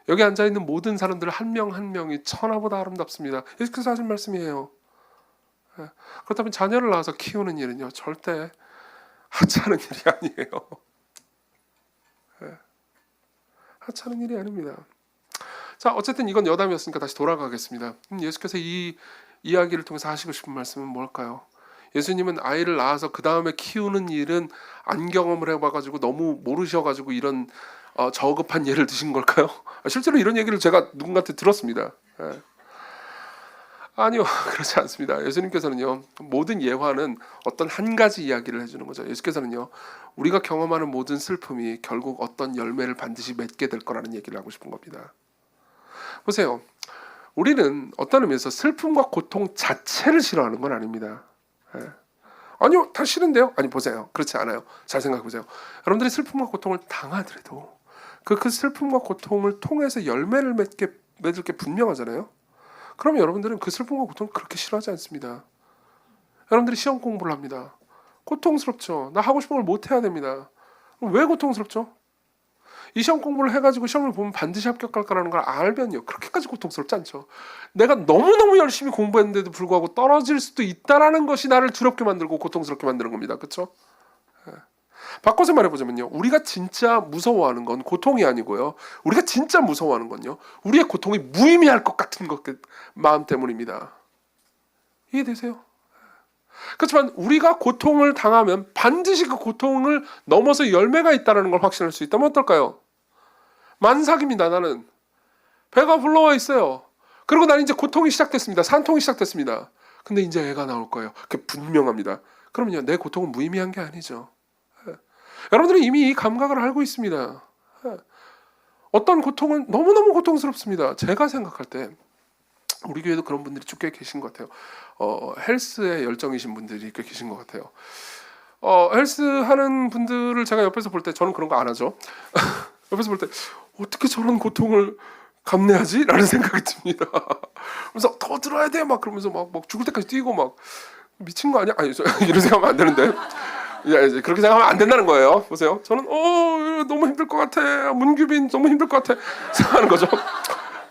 여기 앉아있는 모든 사람들 한 명 한 명이 천하보다 아름답습니다. 예수께서 하신 말씀이에요. 그렇다면 자녀를 낳아서 키우는 일은요, 절대 하찮은 일이 아니에요. 하찮은 일이 아닙니다. 자, 어쨌든 이건 여담이었으니까 다시 돌아가겠습니다. 예수께서 이 이야기를 통해서 하시고 싶은 말씀은 뭘까요? 예수님은 아이를 낳아서 그 다음에 키우는 일은 안 경험을 해봐가지고 너무 모르셔가지고 이런 저급한 예를 드신 걸까요? 실제로 이런 얘기를 제가 누군가한테 들었습니다. 아니요, 그렇지 않습니다. 예수님께서는요, 모든 예화는 어떤 한 가지 이야기를 해주는 거죠. 예수께서는요, 우리가 경험하는 모든 슬픔이 결국 어떤 열매를 반드시 맺게 될 거라는 얘기를 하고 싶은 겁니다. 보세요, 우리는 어떤 의미에서 슬픔과 고통 자체를 싫어하는 건 아닙니다. 아니요, 다 싫은데요? 아니, 보세요, 그렇지 않아요. 잘 생각해 보세요. 여러분들이 슬픔과 고통을 당하더라도 그 슬픔과 고통을 통해서 열매를 맺을 게 분명하잖아요. 그럼 여러분들은 그 슬픔과 고통을 그렇게 싫어하지 않습니다. 여러분들이 시험 공부를 합니다. 고통스럽죠. 나 하고 싶은 걸 못 해야 됩니다. 왜 고통스럽죠? 이 시험 공부를 해가지고 시험을 보면 반드시 합격할 거라는 걸 알면요, 그렇게까지 고통스럽지 않죠. 내가 너무너무 열심히 공부했는데도 불구하고 떨어질 수도 있다라는 것이 나를 두렵게 만들고 고통스럽게 만드는 겁니다. 그렇죠? 바꿔서 말해보자면요, 우리가 진짜 무서워하는 건 고통이 아니고요, 우리가 진짜 무서워하는 건요, 우리의 고통이 무의미할 것 같은 마음 때문입니다. 이해되세요? 그렇지만 우리가 고통을 당하면 반드시 그 고통을 넘어서 열매가 있다는 걸 확신할 수 있다면 어떨까요? 만삭입니다. 나는 배가 불러와 있어요. 그리고 난 이제 고통이 시작됐습니다. 산통이 시작됐습니다. 근데 이제 애가 나올 거예요. 그게 분명합니다. 그러면요, 내 고통은 무의미한 게 아니죠. 여러분들은 이미 이 감각을 알고 있습니다. 어떤 고통은 너무너무 고통스럽습니다. 제가 생각할 때 우리 교회도 그런 분들이 꽤 계신 것 같아요. 헬스에 열정이신 분들이 꽤 계신 것 같아요. 헬스 하는 분들을 제가 옆에서 볼 때, 저는 그런 거 안 하죠. 옆에서 볼 때 어떻게 저런 고통을 감내하지? 라는 생각이 듭니다. 그래서 더 들어야 돼! 막 그러면서 막 죽을 때까지 뛰고 막 미친 거 아니야? 아니, 이런 생각하면 안 되는데. 그렇게 생각하면 안 된다는 거예요. 보세요. 저는 너무 힘들 것 같아. 문규빈 너무 힘들 것 같아. 생각하는 거죠.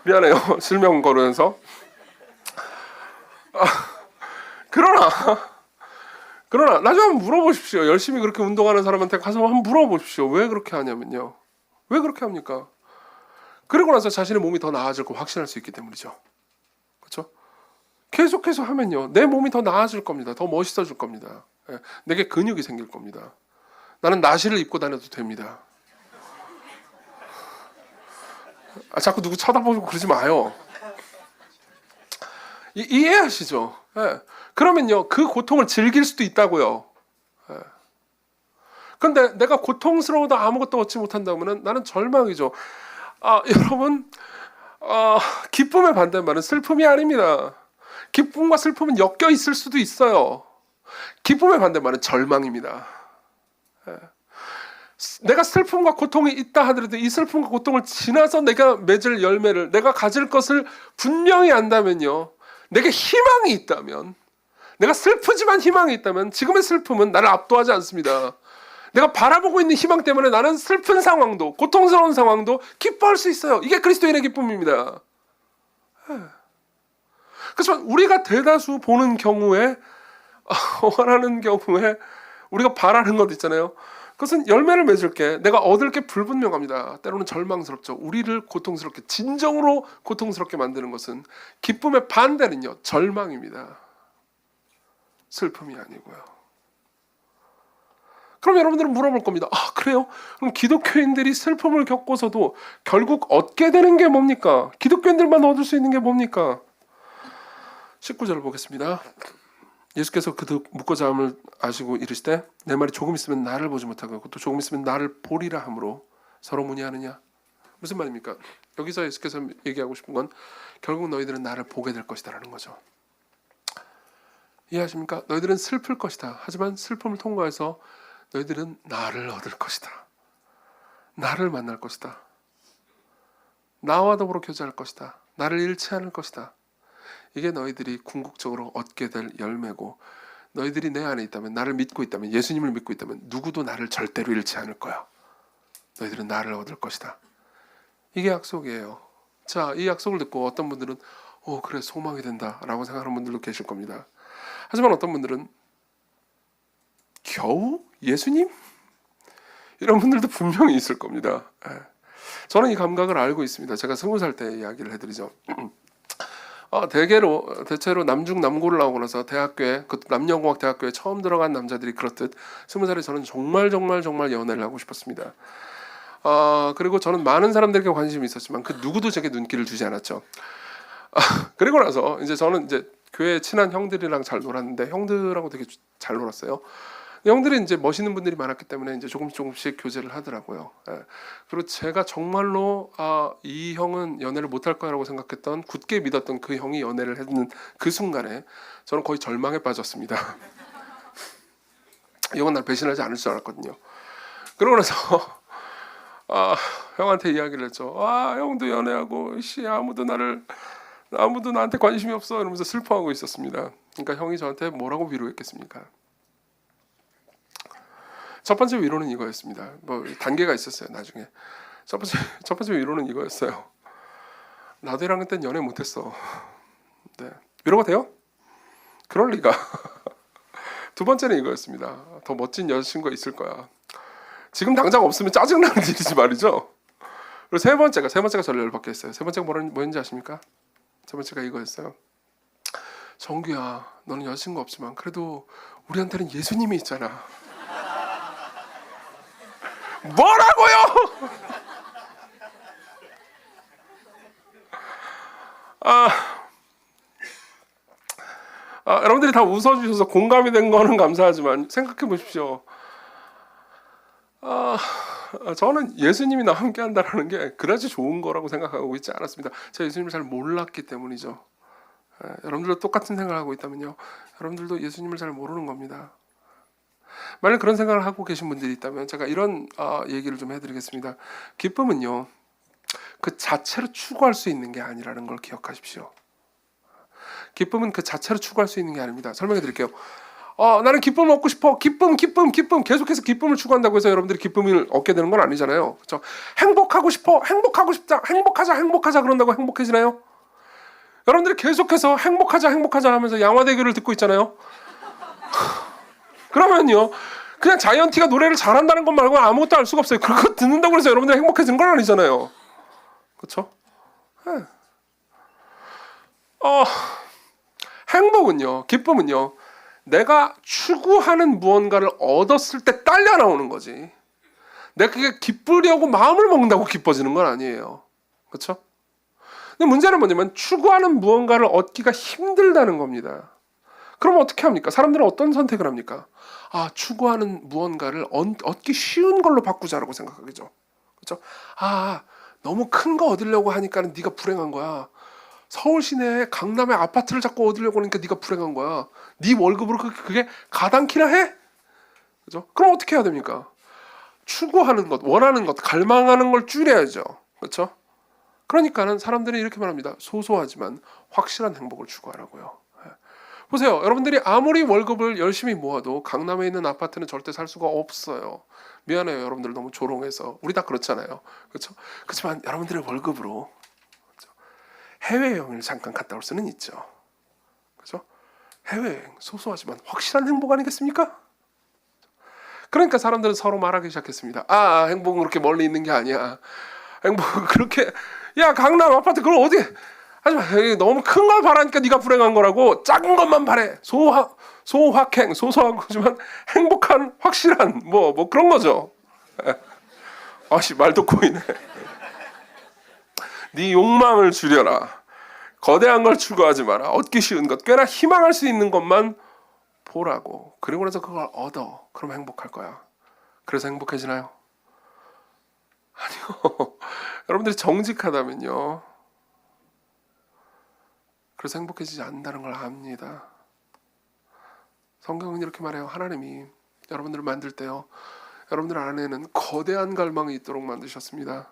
미안해요. 실명 거르면서. 그러나 나중에 한번 물어보십시오. 열심히 그렇게 운동하는 사람한테 가서 한번 물어보십시오. 왜 그렇게 하냐면요, 왜 그렇게 합니까? 그러고 나서 자신의 몸이 더 나아질 거 확신할 수 있기 때문이죠. 그렇죠? 계속해서 하면요, 내 몸이 더 나아질 겁니다. 더 멋있어질 겁니다. 내게 근육이 생길 겁니다. 나는 나시를 입고 다녀도 됩니다. 자꾸 누구 쳐다보고 그러지 마요. 이해하시죠? 그러면요, 그 고통을 즐길 수도 있다고요. 그런데 내가 고통스러워도 아무것도 얻지 못한다면 나는 절망이죠. 여러분, 기쁨의 반대말은 슬픔이 아닙니다. 기쁨과 슬픔은 엮여 있을 수도 있어요. 기쁨의 반대말은 절망입니다. 내가 슬픔과 고통이 있다 하더라도 이 슬픔과 고통을 지나서 내가 맺을 열매를, 내가 가질 것을 분명히 안다면요, 내게 희망이 있다면, 내가 슬프지만 희망이 있다면 지금의 슬픔은 나를 압도하지 않습니다. 내가 바라보고 있는 희망 때문에 나는 슬픈 상황도, 고통스러운 상황도 기뻐할 수 있어요. 이게 그리스도인의 기쁨입니다. 그렇지만 우리가 대다수 보는 경우에, 원하는 경우에 우리가 바라는 것 있잖아요. 그것은 열매를 맺을게, 내가 얻을 게 불분명합니다. 때로는 절망스럽죠. 우리를 고통스럽게, 진정으로 고통스럽게 만드는 것은, 기쁨의 반대는요, 절망입니다. 슬픔이 아니고요. 그럼 여러분들은 물어볼 겁니다. 아, 그래요? 그럼 기독교인들이 슬픔을 겪고서도 결국 얻게 되는 게 뭡니까? 기독교인들만 얻을 수 있는 게 뭡니까? 19절을 보겠습니다. 예수께서 그 묻고 자음을 아시고 이르시되 내 말이 조금 있으면 나를 보지 못하고 또 조금 있으면 나를 보리라 하므로 서로 문의하느냐. 무슨 말입니까? 여기서 예수께서 얘기하고 싶은 건 결국 너희들은 나를 보게 될 것이다 라는 거죠. 이해하십니까? 너희들은 슬플 것이다. 하지만 슬픔을 통과해서 너희들은 나를 얻을 것이다. 나를 만날 것이다. 나와 더불어 교제할 것이다. 나를 잃지 않을 것이다. 이게 너희들이 궁극적으로 얻게 될 열매고, 너희들이 내 안에 있다면, 나를 믿고 있다면, 예수님을 믿고 있다면 누구도 나를 절대로 잃지 않을 거야. 너희들은 나를 얻을 것이다. 이게 약속이에요. 자, 이 약속을 듣고 어떤 분들은 그래, 소망이 된다 라고 생각하는 분들도 계실 겁니다. 하지만 어떤 분들은 겨우? 예수님? 이런 분들도 분명히 있을 겁니다. 저는 이 감각을 알고 있습니다. 제가 20살 때 이야기를 해드리죠. 대체로 남중 남고를 나오고 나서 대학교에, 그 남녀공학 대학교에 처음 들어간 남자들이 그렇듯 20살에 저는 정말 연애를 하고 싶었습니다. 그리고 저는 많은 사람들에게 관심이 있었지만 그 누구도 제게 눈길을 주지 않았죠. 그리고 나서 이제 저는 이제 교회 친한 형들이랑 잘 놀았는데, 형들하고 되게 잘 놀았어요. 형들이 이제 멋있는 분들이 많았기 때문에 이제 조금씩 교제를 하더라고요. 그리고 제가 정말로 이 형은 연애를 못할 거라고 생각했던, 굳게 믿었던 그 형이 연애를 했는 그 순간에 저는 거의 절망에 빠졌습니다. 이 형은 날 배신하지 않을 줄 알았거든요. 그러고 나서 형한테 이야기를 했죠. 형도 연애하고 아무도 나한테 관심이 없어 이러면서 슬퍼하고 있었습니다. 그러니까 형이 저한테 뭐라고 위로했겠습니까? 첫 번째 위로는 이거였습니다. 뭐 단계가 있었어요. 나중에 첫 번째 위로는 이거였어요. 나도 1학년 땐 연애 못했어. 네. 위로가 돼요? 그럴 리가. 두 번째는 이거였습니다. 더 멋진 여자친구가 있을 거야. 지금 당장 없으면 짜증나는 일이지 말이죠. 그리고 세 번째가 저를 열받게 했어요. 세 번째가 뭐였는지 아십니까? 세 번째가 이거였어요. 정규야, 너는 여자친구 없지만 그래도 우리한테는 예수님이 있잖아. 뭐라고요? 여러분들이 다 웃어주셔서 공감이 된 거는 감사하지만 생각해 보십시오. 저는 예수님이 나와 함께 한다는 게 그다지 좋은 거라고 생각하고 있지 않았습니다. 제가 예수님을 잘 몰랐기 때문이죠. 여러분들도 똑같은 생각을 하고 있다면요, 여러분들도 예수님을 잘 모르는 겁니다. 만약 그런 생각을 하고 계신 분들이 있다면 제가 이런 얘기를 좀 해드리겠습니다. 기쁨은요, 그 자체로 추구할 수 있는 게 아니라는 걸 기억하십시오. 기쁨은 그 자체로 추구할 수 있는 게 아닙니다. 설명해 드릴게요. 나는 기쁨을 얻고 싶어. 기쁨. 계속해서 기쁨을 추구한다고 해서 여러분들이 기쁨을 얻게 되는 건 아니잖아요. 그렇죠? 행복하고 싶어. 행복하고 싶다. 행복하자 그런다고 행복해지나요? 여러분들이 계속해서 행복하자 하면서 양화대교를 듣고 있잖아요. 그러면요, 그냥 자이언티가 노래를 잘한다는 것 말고 아무것도 알 수가 없어요. 그거 듣는다고 해서 여러분들이 행복해지는 건 아니잖아요. 그렇죠? 네. 행복은요, 기쁨은요, 내가 추구하는 무언가를 얻었을 때 딸려 나오는 거지. 내가 그게 기쁘려고 마음을 먹는다고 기뻐지는 건 아니에요. 그렇죠? 근데 문제는 뭐냐면 추구하는 무언가를 얻기가 힘들다는 겁니다. 그럼 어떻게 합니까? 사람들은 어떤 선택을 합니까? 추구하는 무언가를 얻기 쉬운 걸로 바꾸자라고 생각하겠죠. 그렇죠? 너무 큰 거 얻으려고 하니까 네가 불행한 거야. 서울 시내에 강남의 아파트를 자꾸 얻으려고 하니까 네가 불행한 거야. 네 월급으로 그게 가당키나 해? 그죠? 그럼 어떻게 해야 됩니까? 추구하는 것, 원하는 것, 갈망하는 걸 줄여야죠. 그렇죠? 그러니까는 사람들이 이렇게 말합니다. 소소하지만 확실한 행복을 추구하라고요. 보세요. 여러분들이 아무리 월급을 열심히 모아도 강남에 있는 아파트는 절대 살 수가 없어요. 미안해요. 여러분들 너무 조롱해서. 우리 다 그렇잖아요. 그렇죠? 그렇지만 여러분들의 월급으로 해외여행을 잠깐 갔다 올 수는 있죠. 그렇죠? 해외여행 소소하지만 확실한 행복 아니겠습니까? 그러니까 사람들은 서로 말하기 시작했습니다. 행복은 그렇게 멀리 있는 게 아니야. 행복은 그렇게, 야, 강남 아파트 그걸 어디, 하지만 너무 큰 걸 바라니까 네가 불행한 거라고. 작은 것만 바래. 소확행, 소소한 거지만 행복한, 확실한 뭐 그런 거죠. 아씨, 말도 꼬이네. 네 욕망을 줄여라. 거대한 걸 추구하지 마라. 얻기 쉬운 것, 꽤나 희망할 수 있는 것만 보라고. 그리고 나서 그걸 얻어. 그럼 행복할 거야. 그래서 행복해지나요? 아니요. 여러분들이 정직하다면요, 그래서 행복해지지 않는다는 걸 압니다. 성경은 이렇게 말해요. 하나님이 여러분들을 만들 때요, 여러분들 안에는 거대한 갈망이 있도록 만드셨습니다.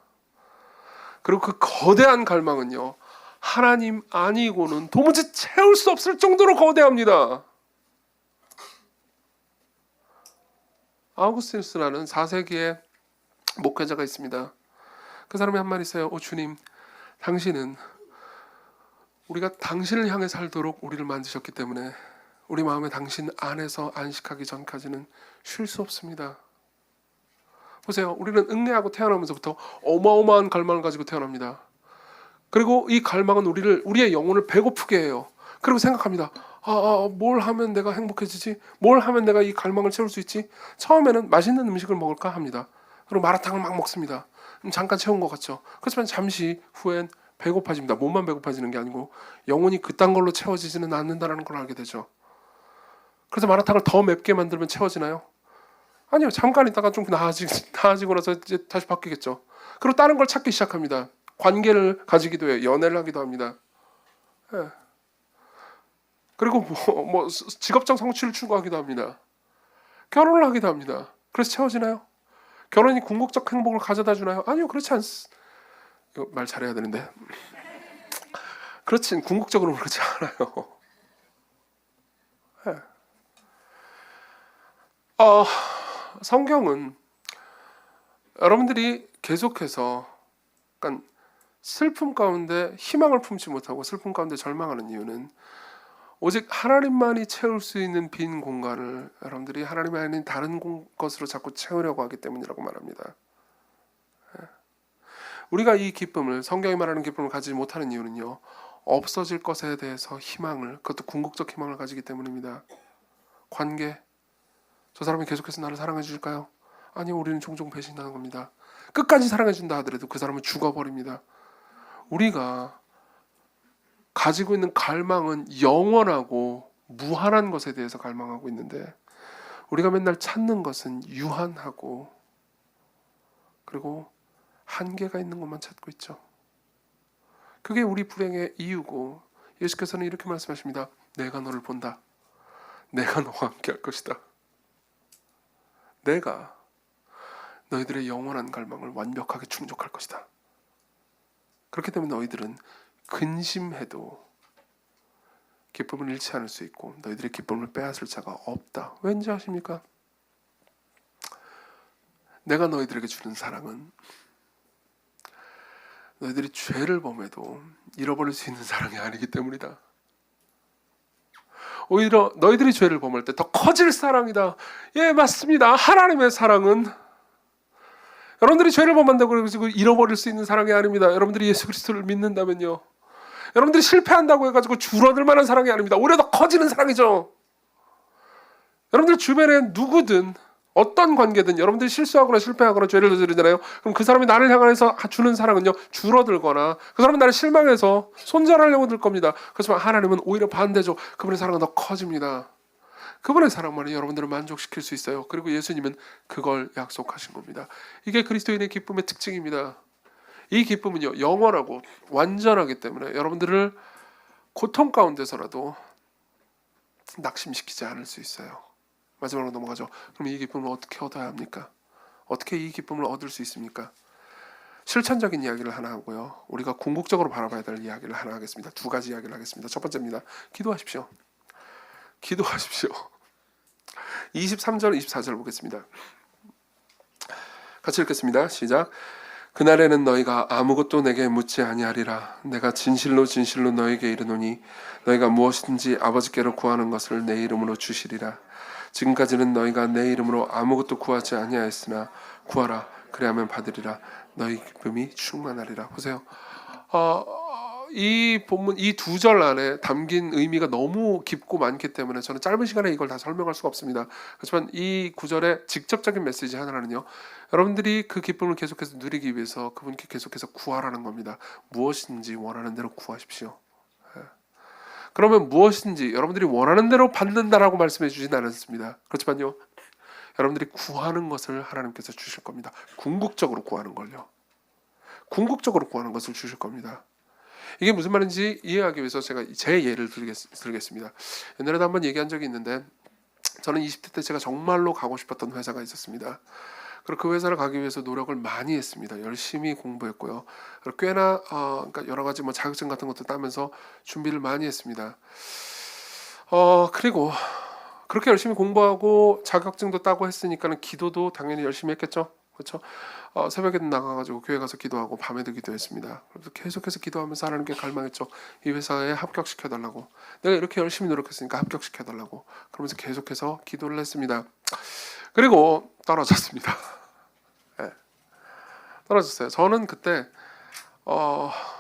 그리고 그 거대한 갈망은요, 하나님 아니고는 도무지 채울 수 없을 정도로 거대합니다. 아우구스티누스라는 4세기의 목회자가 있습니다. 그 사람이 한 말 있어요. 주님, 당신은 우리가 당신을 향해 살도록 우리를 만드셨기 때문에 우리 마음에 당신 안에서 안식하기 전까지는 쉴 수 없습니다. 보세요. 우리는 응애하고 태어나면서부터 어마어마한 갈망을 가지고 태어납니다. 그리고 이 갈망은 우리의 영혼을 배고프게 해요. 그리고 생각합니다. 뭘 하면 내가 행복해지지? 뭘 하면 내가 이 갈망을 채울 수 있지? 처음에는 맛있는 음식을 먹을까 합니다. 그리고 마라탕을 막 먹습니다. 잠깐 채운 것 같죠? 그렇지만 잠시 후엔 배고파집니다. 몸만 배고파지는 게 아니고 영혼이 그딴 걸로 채워지지는 않는다는 걸 알게 되죠. 그래서 마라탕을 더 맵게 만들면 채워지나요? 아니요. 잠깐 있다가 좀 나아지고 나서 이제 다시 바뀌겠죠. 그리고 다른 걸 찾기 시작합니다. 관계를 가지기도 해요. 연애를 하기도 합니다. 예. 그리고 뭐 직업적 성취를 추구하기도 합니다. 결혼을 하기도 합니다. 그래서 채워지나요? 결혼이 궁극적 행복을 가져다 주나요? 아니요. 그렇지 않습니다. 이거 말 잘해야 되는데. 그렇진 궁극적으로 그렇지 않아요. 네. 성경은 여러분들이 계속해서, 그러니까 슬픔 가운데 희망을 품지 못하고 슬픔 가운데 절망하는 이유는 오직 하나님만이 채울 수 있는 빈 공간을 여러분들이 하나님이 아닌 다른 것으로 자꾸 채우려고 하기 때문이라고 말합니다. 우리가 이 기쁨을, 성경이 말하는 기쁨을 가지지 못하는 이유는요, 없어질 것에 대해서 희망을, 그것도 궁극적 희망을 가지기 때문입니다. 관계, 저 사람이 계속해서 나를 사랑해 주실까요? 아니요, 우리는 종종 배신하는 겁니다. 끝까지 사랑해 준다 하더라도 그 사람은 죽어버립니다. 우리가 가지고 있는 갈망은 영원하고 무한한 것에 대해서 갈망하고 있는데, 우리가 맨날 찾는 것은 유한하고 그리고 한계가 있는 것만 찾고 있죠. 그게 우리 불행의 이유고, 예수께서는 이렇게 말씀하십니다. 내가 너를 본다. 내가 너와 함께 할 것이다. 내가 너희들의 영원한 갈망을 완벽하게 충족할 것이다. 그렇기 때문에 너희들은 근심해도 기쁨을 잃지 않을 수 있고 너희들의 기쁨을 빼앗을 자가 없다. 왠지 아십니까? 내가 너희들에게 주는 사랑은 너희들이 죄를 범해도 잃어버릴 수 있는 사랑이 아니기 때문이다. 오히려 너희들이 죄를 범할 때 더 커질 사랑이다. 예, 맞습니다. 하나님의 사랑은 여러분들이 죄를 범한다고 해가지고 잃어버릴 수 있는 사랑이 아닙니다. 여러분들이 예수 그리스도를 믿는다면요, 여러분들이 실패한다고 해가지고 줄어들 만한 사랑이 아닙니다. 오히려 더 커지는 사랑이죠. 여러분들 주변에 누구든 어떤 관계든 여러분들이 실수하거나 실패하거나 죄를 저지르잖아요. 그럼 그 사람이 나를 향해서 주는 사랑은요, 줄어들거나 그 사람은 나를 실망해서 손절하려고 들 겁니다. 그렇지만 하나님은 오히려 반대죠. 그분의 사랑은 더 커집니다. 그분의 사랑만이 여러분들을 만족시킬 수 있어요. 그리고 예수님은 그걸 약속하신 겁니다. 이게 그리스도인의 기쁨의 특징입니다. 이 기쁨은요, 영원하고 완전하기 때문에 여러분들을 고통 가운데서라도 낙심시키지 않을 수 있어요. 마지막으로 넘어가죠. 그럼 이 기쁨을 어떻게 얻어야 합니까? 어떻게 이 기쁨을 얻을 수 있습니까? 실천적인 이야기를 하나 하고요, 우리가 궁극적으로 바라봐야 될 이야기를 하나 하겠습니다. 두 가지 이야기를 하겠습니다. 첫 번째입니다. 기도하십시오. 기도하십시오. 23절 24절 보겠습니다. 같이 읽겠습니다. 시작. 그날에는 너희가 아무것도 내게 묻지 아니하리라. 내가 진실로 진실로 너희에게 이르노니 너희가 무엇이든지 아버지께로 구하는 것을 내 이름으로 주시리라. 지금까지는 너희가 내 이름으로 아무것도 구하지 아니하였으나 구하라. 그리하면 받으리라. 너희 기쁨이 충만하리라. 보세요. 이 본문 이 두 절 안에 담긴 의미가 너무 깊고 많기 때문에 저는 짧은 시간에 이걸 다 설명할 수가 없습니다. 그렇지만 이 구절의 직접적인 메시지 하나는요, 여러분들이 그 기쁨을 계속해서 누리기 위해서 그분께 계속해서 구하라는 겁니다. 무엇인지 원하는 대로 구하십시오. 그러면 무엇인지 여러분들이 원하는 대로 받는다라고 말씀해 주진 않았습니다. 그렇지만요, 여러분들이 구하는 것을 하나님께서 주실 겁니다. 궁극적으로 구하는 걸요. 궁극적으로 구하는 것을 주실 겁니다. 이게 무슨 말인지 이해하기 위해서 제가 제 예를 들겠습니다. 옛날에도 한번 얘기한 적이 있는데, 저는 20대 때 제가 정말로 가고 싶었던 회사가 있었습니다. 그리고 그 회사를 가기 위해서 노력을 많이 했습니다. 열심히 공부했고요. 그리고 꽤나 그러니까 여러 가지 뭐 자격증 같은 것도 따면서 준비를 많이 했습니다. 그리고 그렇게 열심히 공부하고 자격증도 따고 했으니까는 기도도 당연히 열심히 했겠죠. 그렇죠? 새벽에도 나가가지고 교회 가서 기도하고 밤에도 기도했습니다. 그래서 계속해서 기도하면서 하나님께 갈망했죠. 이 회사에 합격시켜달라고. 내가 이렇게 열심히 노력했으니까 합격시켜달라고. 그러면서 계속해서 기도를 했습니다. 그리고 떨어졌습니다. 네. 떨어졌어요. 저는 그때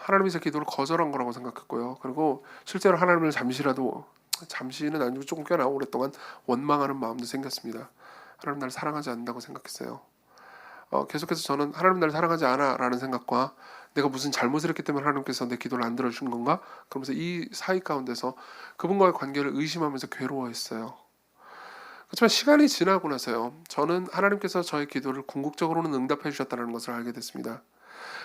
하나님이 제 기도를 거절한 거라고 생각했고요. 그리고 실제로 하나님을 잠시는 아니고 조금 꽤나 오랫동안 원망하는 마음도 생겼습니다. 하나님 나를 사랑하지 않는다고 생각했어요. 계속해서 저는 하나님 나를 사랑하지 않아 라는 생각과 내가 무슨 잘못을 했기 때문에 하나님께서 내 기도를 안 들어준 건가? 그러면서 이 사이 가운데서 그분과의 관계를 의심하면서 괴로워했어요. 그렇지만 시간이 지나고 나서요, 저는 하나님께서 저의 기도를 궁극적으로는 응답해 주셨다는 것을 알게 됐습니다.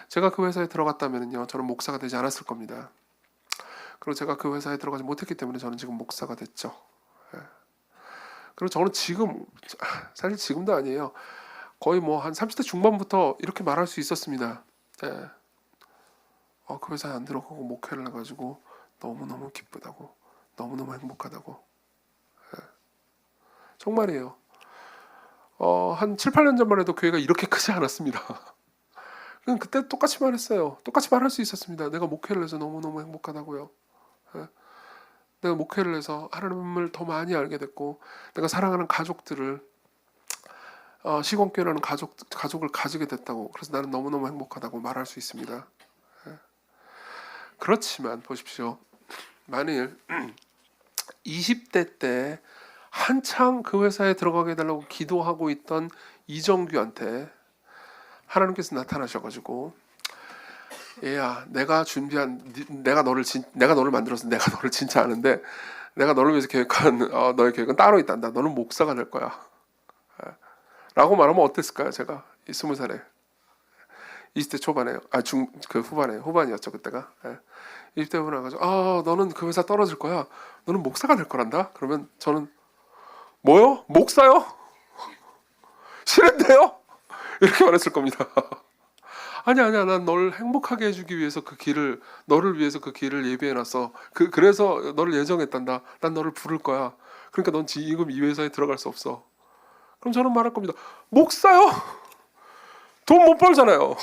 제가 그 회사에 들어갔다면요, 저는 목사가 되지 않았을 겁니다. 그리고 제가 그 회사에 들어가지 못했기 때문에 저는 지금 목사가 됐죠. 그리고 저는 지금, 사실 지금도 아니에요, 거의 뭐 한 30대 중반부터 이렇게 말할 수 있었습니다. 그 회사에 안 들어가고 목회를 해가지고 너무너무 기쁘다고, 너무너무 행복하다고. 정말이에요. 한 7, 8년 전만 해도 교회가 이렇게 크지 않았습니다. 그때 똑같이 말했어요. 똑같이 말할 수 있었습니다. 내가 목회를 해서 너무너무 행복하다고요. 내가 목회를 해서 하나님을 더 많이 알게 됐고, 내가 사랑하는 가족들을, 시공교회라는 가족을 가지게 됐다고, 그래서 나는 너무너무 행복하다고 말할 수 있습니다. 그렇지만 보십시오. 만일 20대 때 한창 그 회사에 들어가게 해달라고 기도하고 있던 이정규한테 하나님께서 나타나셔가지고, 얘야, 내가 너를 만들어서 내가 너를 진짜 아는데, 내가 너를 위해서 계획한 너의 계획은 따로 있단다. 너는 목사가 될 거야. 라고 말하면 어땠을까요? 제가 20살에, 20대 초반에, 후반이었죠 그때가. 20대 후반에 가지고, 너는 그 회사 떨어질 거야. 너는 목사가 될 거란다. 그러면 저는, 뭐요? 목사요? 싫은데요? 이렇게 말했을 겁니다. 아니야, 난 널 행복하게 해주기 위해서 너를 위해서 그 길을 예비해놨어. 그래서 너를 예정했단다. 난 너를 부를 거야. 그러니까 넌 지금 이 회사에 들어갈 수 없어. 그럼 저는 말할 겁니다. 목사요? 돈 못 벌잖아요.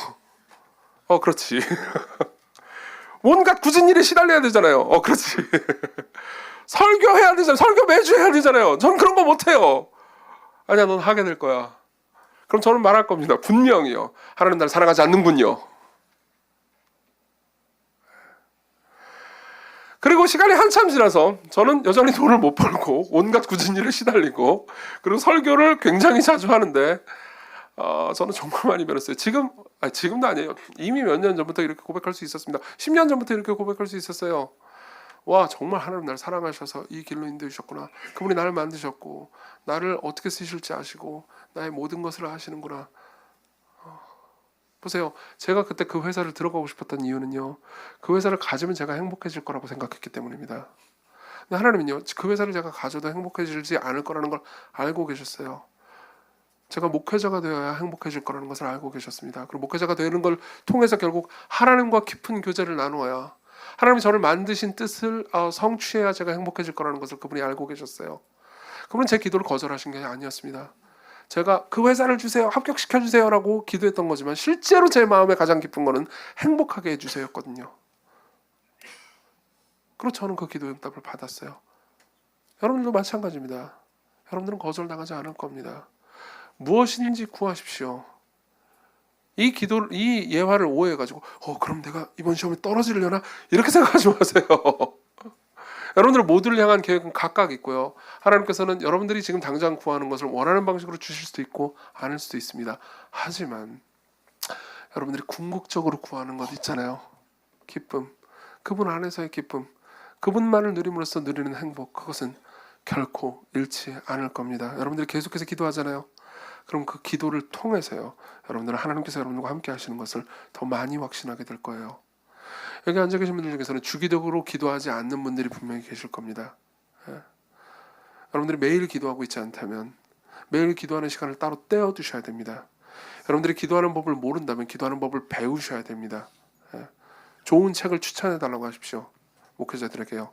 그렇지. 온갖 굳은 일에 시달려야 되잖아요. 그렇지. 설교해야 되잖아요. 설교 매주 해야 되잖아요. 전 그런 거 못해요. 아니야, 넌 하게 될 거야. 그럼 저는 말할 겁니다. 분명히요. 하나님 나를 사랑하지 않는군요. 그리고 시간이 한참 지나서 저는 여전히 돈을 못 벌고 온갖 굳은 일에 시달리고, 그리고 설교를 굉장히 자주 하는데 저는 정말 많이 변했어요. 지금도 아니에요. 이미 몇 년 전부터 이렇게 고백할 수 있었습니다. 10년 전부터 이렇게 고백할 수 있었어요. 와, 정말 하나님 나를 사랑하셔서 이 길로 인도해주셨구나. 그분이 나를 만드셨고 나를 어떻게 쓰실지 아시고 나의 모든 것을 아시는구나. 보세요. 제가 그때 그 회사를 들어가고 싶었던 이유는요, 그 회사를 가지면 제가 행복해질 거라고 생각했기 때문입니다. 근데 하나님은요, 그 회사를 제가 가져도 행복해지지 않을 거라는 걸 알고 계셨어요. 제가 목회자가 되어야 행복해질 거라는 것을 알고 계셨습니다. 그리고 목회자가 되는 걸 통해서 결국 하나님과 깊은 교제를 나누어야, 하나님이 저를 만드신 뜻을 성취해야 제가 행복해질 거라는 것을 그분이 알고 계셨어요. 그분은 제 기도를 거절하신 게 아니었습니다. 제가 그 회사를 주세요, 합격시켜주세요 라고 기도했던 거지만 실제로 제 마음에 가장 기쁜 거는 행복하게 해주세요였거든요. 그리고 저는 그 기도 응답을 받았어요. 여러분들도 마찬가지입니다. 여러분들은 거절당하지 않을 겁니다. 무엇인지 구하십시오. 이 예화를 오해해가지고 그럼 내가 이번 시험에 떨어지려나 이렇게 생각하지 마세요. 여러분들 모두를 향한 계획은 각각 있고요. 하나님께서는 여러분들이 지금 당장 구하는 것을 원하는 방식으로 주실 수도 있고 아닐 수도 있습니다. 하지만 여러분들이 궁극적으로 구하는 것 있잖아요. 기쁨, 그분 안에서의 기쁨, 그분만을 누림으로써 누리는 행복, 그것은 결코 잃지 않을 겁니다. 여러분들이 계속해서 기도하잖아요. 그럼 그 기도를 통해서요, 여러분들은 하나님께서 여러분들과 함께 하시는 것을 더 많이 확신하게 될 거예요. 여기 앉아 계신 분들 중에서는 주기적으로 기도하지 않는 분들이 분명히 계실 겁니다. 여러분들이 매일 기도하고 있지 않다면 매일 기도하는 시간을 따로 떼어두셔야 됩니다. 여러분들이 기도하는 법을 모른다면 기도하는 법을 배우셔야 됩니다. 좋은 책을 추천해달라고 하십시오. 목회자들에게요.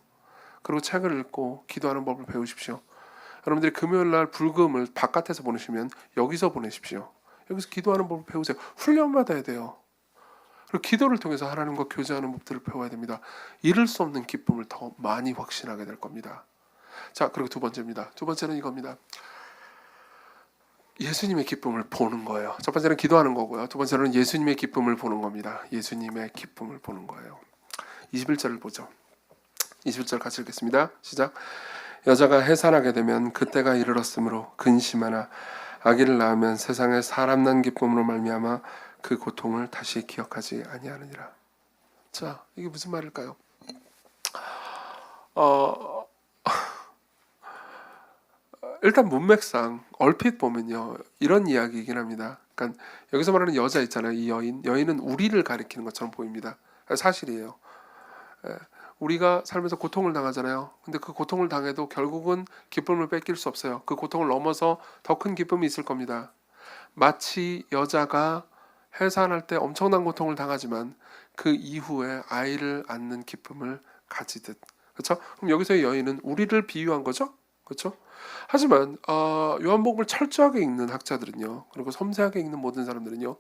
그리고 책을 읽고 기도하는 법을 배우십시오. 여러분들이 금요일날 불금을 바깥에서 보내시면 여기서 보내십시오. 여기서 기도하는 법을 배우세요. 훈련받아야 돼요. 그리고 기도를 통해서 하나님과 교제하는 법들을 배워야 됩니다. 잃을 수 없는 기쁨을 더 많이 확신하게 될 겁니다. 자, 그리고 두 번째입니다. 두 번째는 이겁니다. 예수님의 기쁨을 보는 거예요. 첫 번째는 기도하는 거고요. 두 번째는 예수님의 기쁨을 보는 겁니다. 예수님의 기쁨을 보는 거예요. 21절을 보죠. 21절 같이 읽겠습니다. 시작. 여자가 해산하게 되면 그때가 이르렀으므로 근심하나 아기를 낳으면 세상에 사람 난 기쁨으로 말미암아 그 고통을 다시 기억하지 아니하느니라. 자, 이게 무슨 말일까요? 일단 문맥상 얼핏 보면요, 이런 이야기이긴 합니다. 그러니까 여기서 말하는 여자 있잖아요. 이 여인은 우리를 가리키는 것처럼 보입니다. 사실이에요. 우리가 살면서 고통을 당하잖아요. 근데 그 고통을 당해도 결국은 기쁨을 뺏길 수 없어요. 그 고통을 넘어서 더 큰 기쁨이 있을 겁니다. 마치 여자가 해산할 때 엄청난 고통을 당하지만 그 이후에 아이를 낳는 기쁨을 가지듯. 그렇죠? 그럼 여기서의 여인은 우리를 비유한 거죠? 그렇죠? 하지만 요한복음을 철저하게 읽는 학자들은요, 그리고 섬세하게 읽는 모든 사람들은요,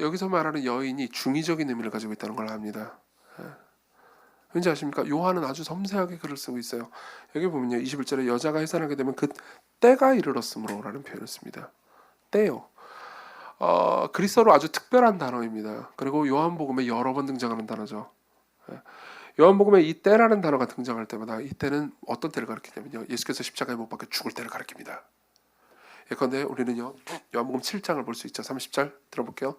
여기서 말하는 여인이 중의적인 의미를 가지고 있다는 걸 압니다. 왠지 아십니까? 요한은 아주 섬세하게 글을 쓰고 있어요. 여기 보면요, 21절에 여자가 해산하게 되면 그 때가 이르렀으므로 라는 표현을 씁니다. 때요. 그리스어로 아주 특별한 단어입니다. 그리고 요한복음에 여러 번 등장하는 단어죠. 요한복음에 이 때라는 단어가 등장할 때마다 이 때는 어떤 때를 가리키냐면요, 예수께서 십자가에 못 박혀 죽을 때를 가리킵니다. 예컨대 우리는요, 요한복음 7장을 볼 수 있죠. 30절 들어볼게요.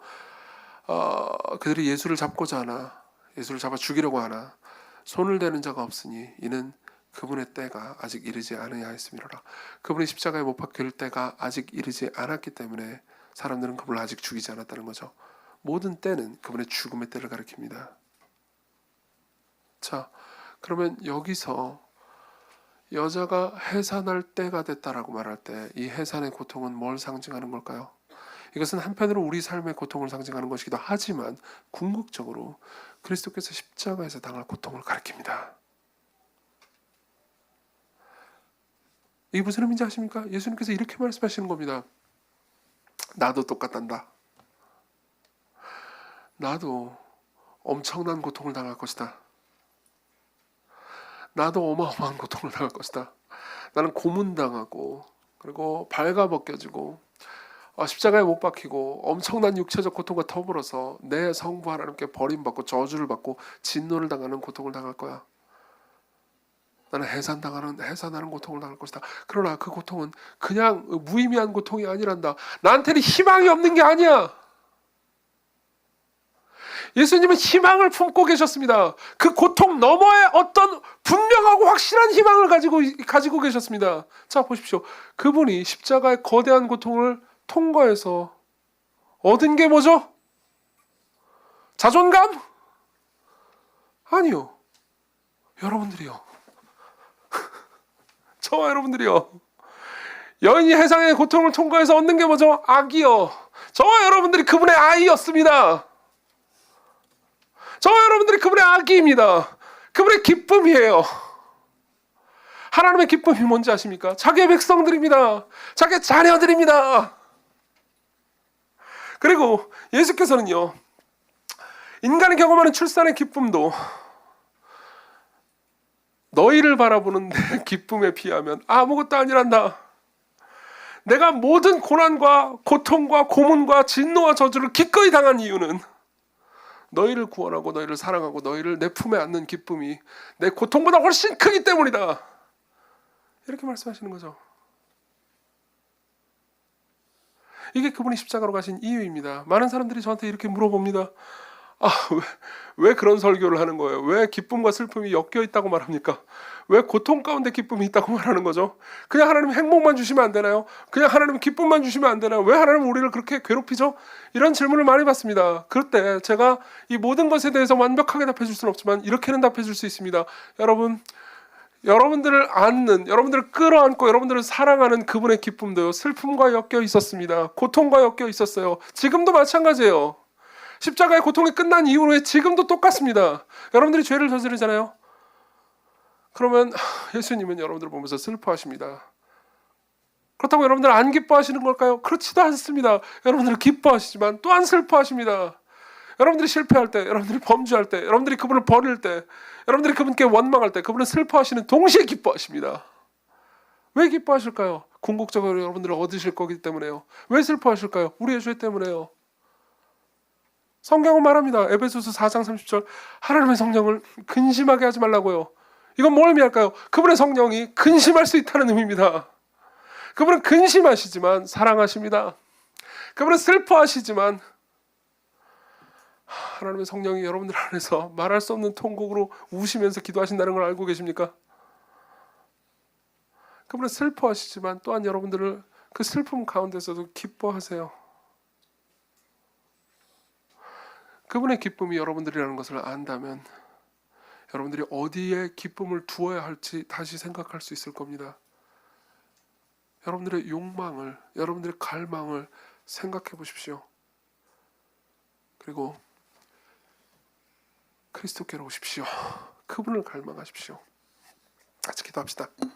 그들이 예수를 잡고자 하나, 예수를 잡아 죽이려고 하나 손을 대는 자가 없으니 이는 그분의 때가 아직 이르지 않으냐 했음이로라. 그분이 십자가에 못 박힐 때가 아직 이르지 않았기 때문에 사람들은 그분을 아직 죽이지 않았다는 거죠. 모든 때는 그분의 죽음의 때를 가리킵니다. 자, 그러면 여기서 여자가 해산할 때가 됐다라고 말할 때 이 해산의 고통은 뭘 상징하는 걸까요? 이것은 한편으로 우리 삶의 고통을 상징하는 것이기도 하지만 궁극적으로 그리스도께서 십자가에서 당할 고통을 가리킵니다. 이게 무슨 의미인지 아십니까? 예수님께서 이렇게 말씀하시는 겁니다. 나도 똑같단다. 나도 엄청난 고통을 당할 것이다. 나도 어마어마한 고통을 당할 것이다. 나는 고문당하고 그리고 발가벗겨지고 십자가에 못 박히고 엄청난 육체적 고통과 더불어서 내 성부 하나님께 버림받고 저주를 받고 진노를 당하는 고통을 당할 거야. 나는 해산하는 고통을 당할 것이다. 그러나 그 고통은 그냥 무의미한 고통이 아니란다. 나한테는 희망이 없는 게 아니야. 예수님은 희망을 품고 계셨습니다. 그 고통 너머에 어떤 분명하고 확실한 희망을 가지고 계셨습니다. 자, 보십시오. 그분이 십자가의 거대한 고통을 통과해서 얻은 게 뭐죠? 자존감? 아니요. 여러분들이요. 저와 여러분들이요. 여인이 해상의 고통을 통과해서 얻는 게 뭐죠? 악이요. 저와 여러분들이 그분의 아이였습니다. 저와 여러분들이 그분의 아기입니다. 그분의 기쁨이에요. 하나님의 기쁨이 뭔지 아십니까? 자기의 백성들입니다. 자기의 자녀들입니다. 그리고 예수께서는요, 인간이 경험하는 출산의 기쁨도 너희를 바라보는 내 기쁨에 비하면 아무것도 아니란다. 내가 모든 고난과 고통과 고문과 진노와 저주를 기꺼이 당한 이유는 너희를 구원하고 너희를 사랑하고 너희를 내 품에 안는 기쁨이 내 고통보다 훨씬 크기 때문이다. 이렇게 말씀하시는 거죠. 이게 그분이 십자가로 가신 이유입니다. 많은 사람들이 저한테 이렇게 물어봅니다. 왜 그런 설교를 하는 거예요? 왜 기쁨과 슬픔이 엮여 있다고 말합니까? 왜 고통 가운데 기쁨이 있다고 말하는 거죠? 그냥 하나님 행복만 주시면 안 되나요? 그냥 하나님 기쁨만 주시면 안 되나요? 왜 하나님 우리를 그렇게 괴롭히죠? 이런 질문을 많이 받습니다. 그럴 때 제가 이 모든 것에 대해서 완벽하게 답해 줄 수는 없지만 이렇게는 답해 줄 수 있습니다. 여러분들을 안는, 여러분들을 끌어안고 여러분들을 사랑하는 그분의 기쁨도요, 슬픔과 엮여 있었습니다. 고통과 엮여 있었어요. 지금도 마찬가지예요. 십자가의 고통이 끝난 이후에 지금도 똑같습니다. 여러분들이 죄를 저지르잖아요. 그러면 예수님은 여러분들을 보면서 슬퍼하십니다. 그렇다고 여러분들 안 기뻐하시는 걸까요? 그렇지도 않습니다. 여러분들은 기뻐하시지만 또한 슬퍼하십니다. 여러분들이 실패할 때, 여러분들이 범죄할 때, 여러분들이 그분을 버릴 때, 여러분들이 그분께 원망할 때 그분은 슬퍼하시는 동시에 기뻐하십니다. 왜 기뻐하실까요? 궁극적으로 여러분들을 얻으실 거기 때문에요. 왜 슬퍼하실까요? 우리의 죄 때문에요. 성경은 말합니다. 에베소서 4장 30절 하나님의 성령을 근심하게 하지 말라고요. 이건 뭘 의미할까요? 그분의 성령이 근심할 수 있다는 의미입니다. 그분은 근심하시지만 사랑하십니다. 그분은 슬퍼하시지만 하나님의 성령이 여러분들 안에서 말할 수 없는 통곡으로 우시면서 기도하신다는 걸 알고 계십니까? 그분은 슬퍼하시지만 또한 여러분들을 그 슬픔 가운데서도 기뻐하세요. 그분의 기쁨이 여러분들이라는 것을 안다면 여러분들이 어디에 기쁨을 두어야 할지 다시 생각할 수 있을 겁니다. 여러분들의 욕망을, 여러분들의 갈망을 생각해 보십시오. 그리고 그리스도께로 오십시오. 그분을 갈망하십시오. 같이 기도합시다.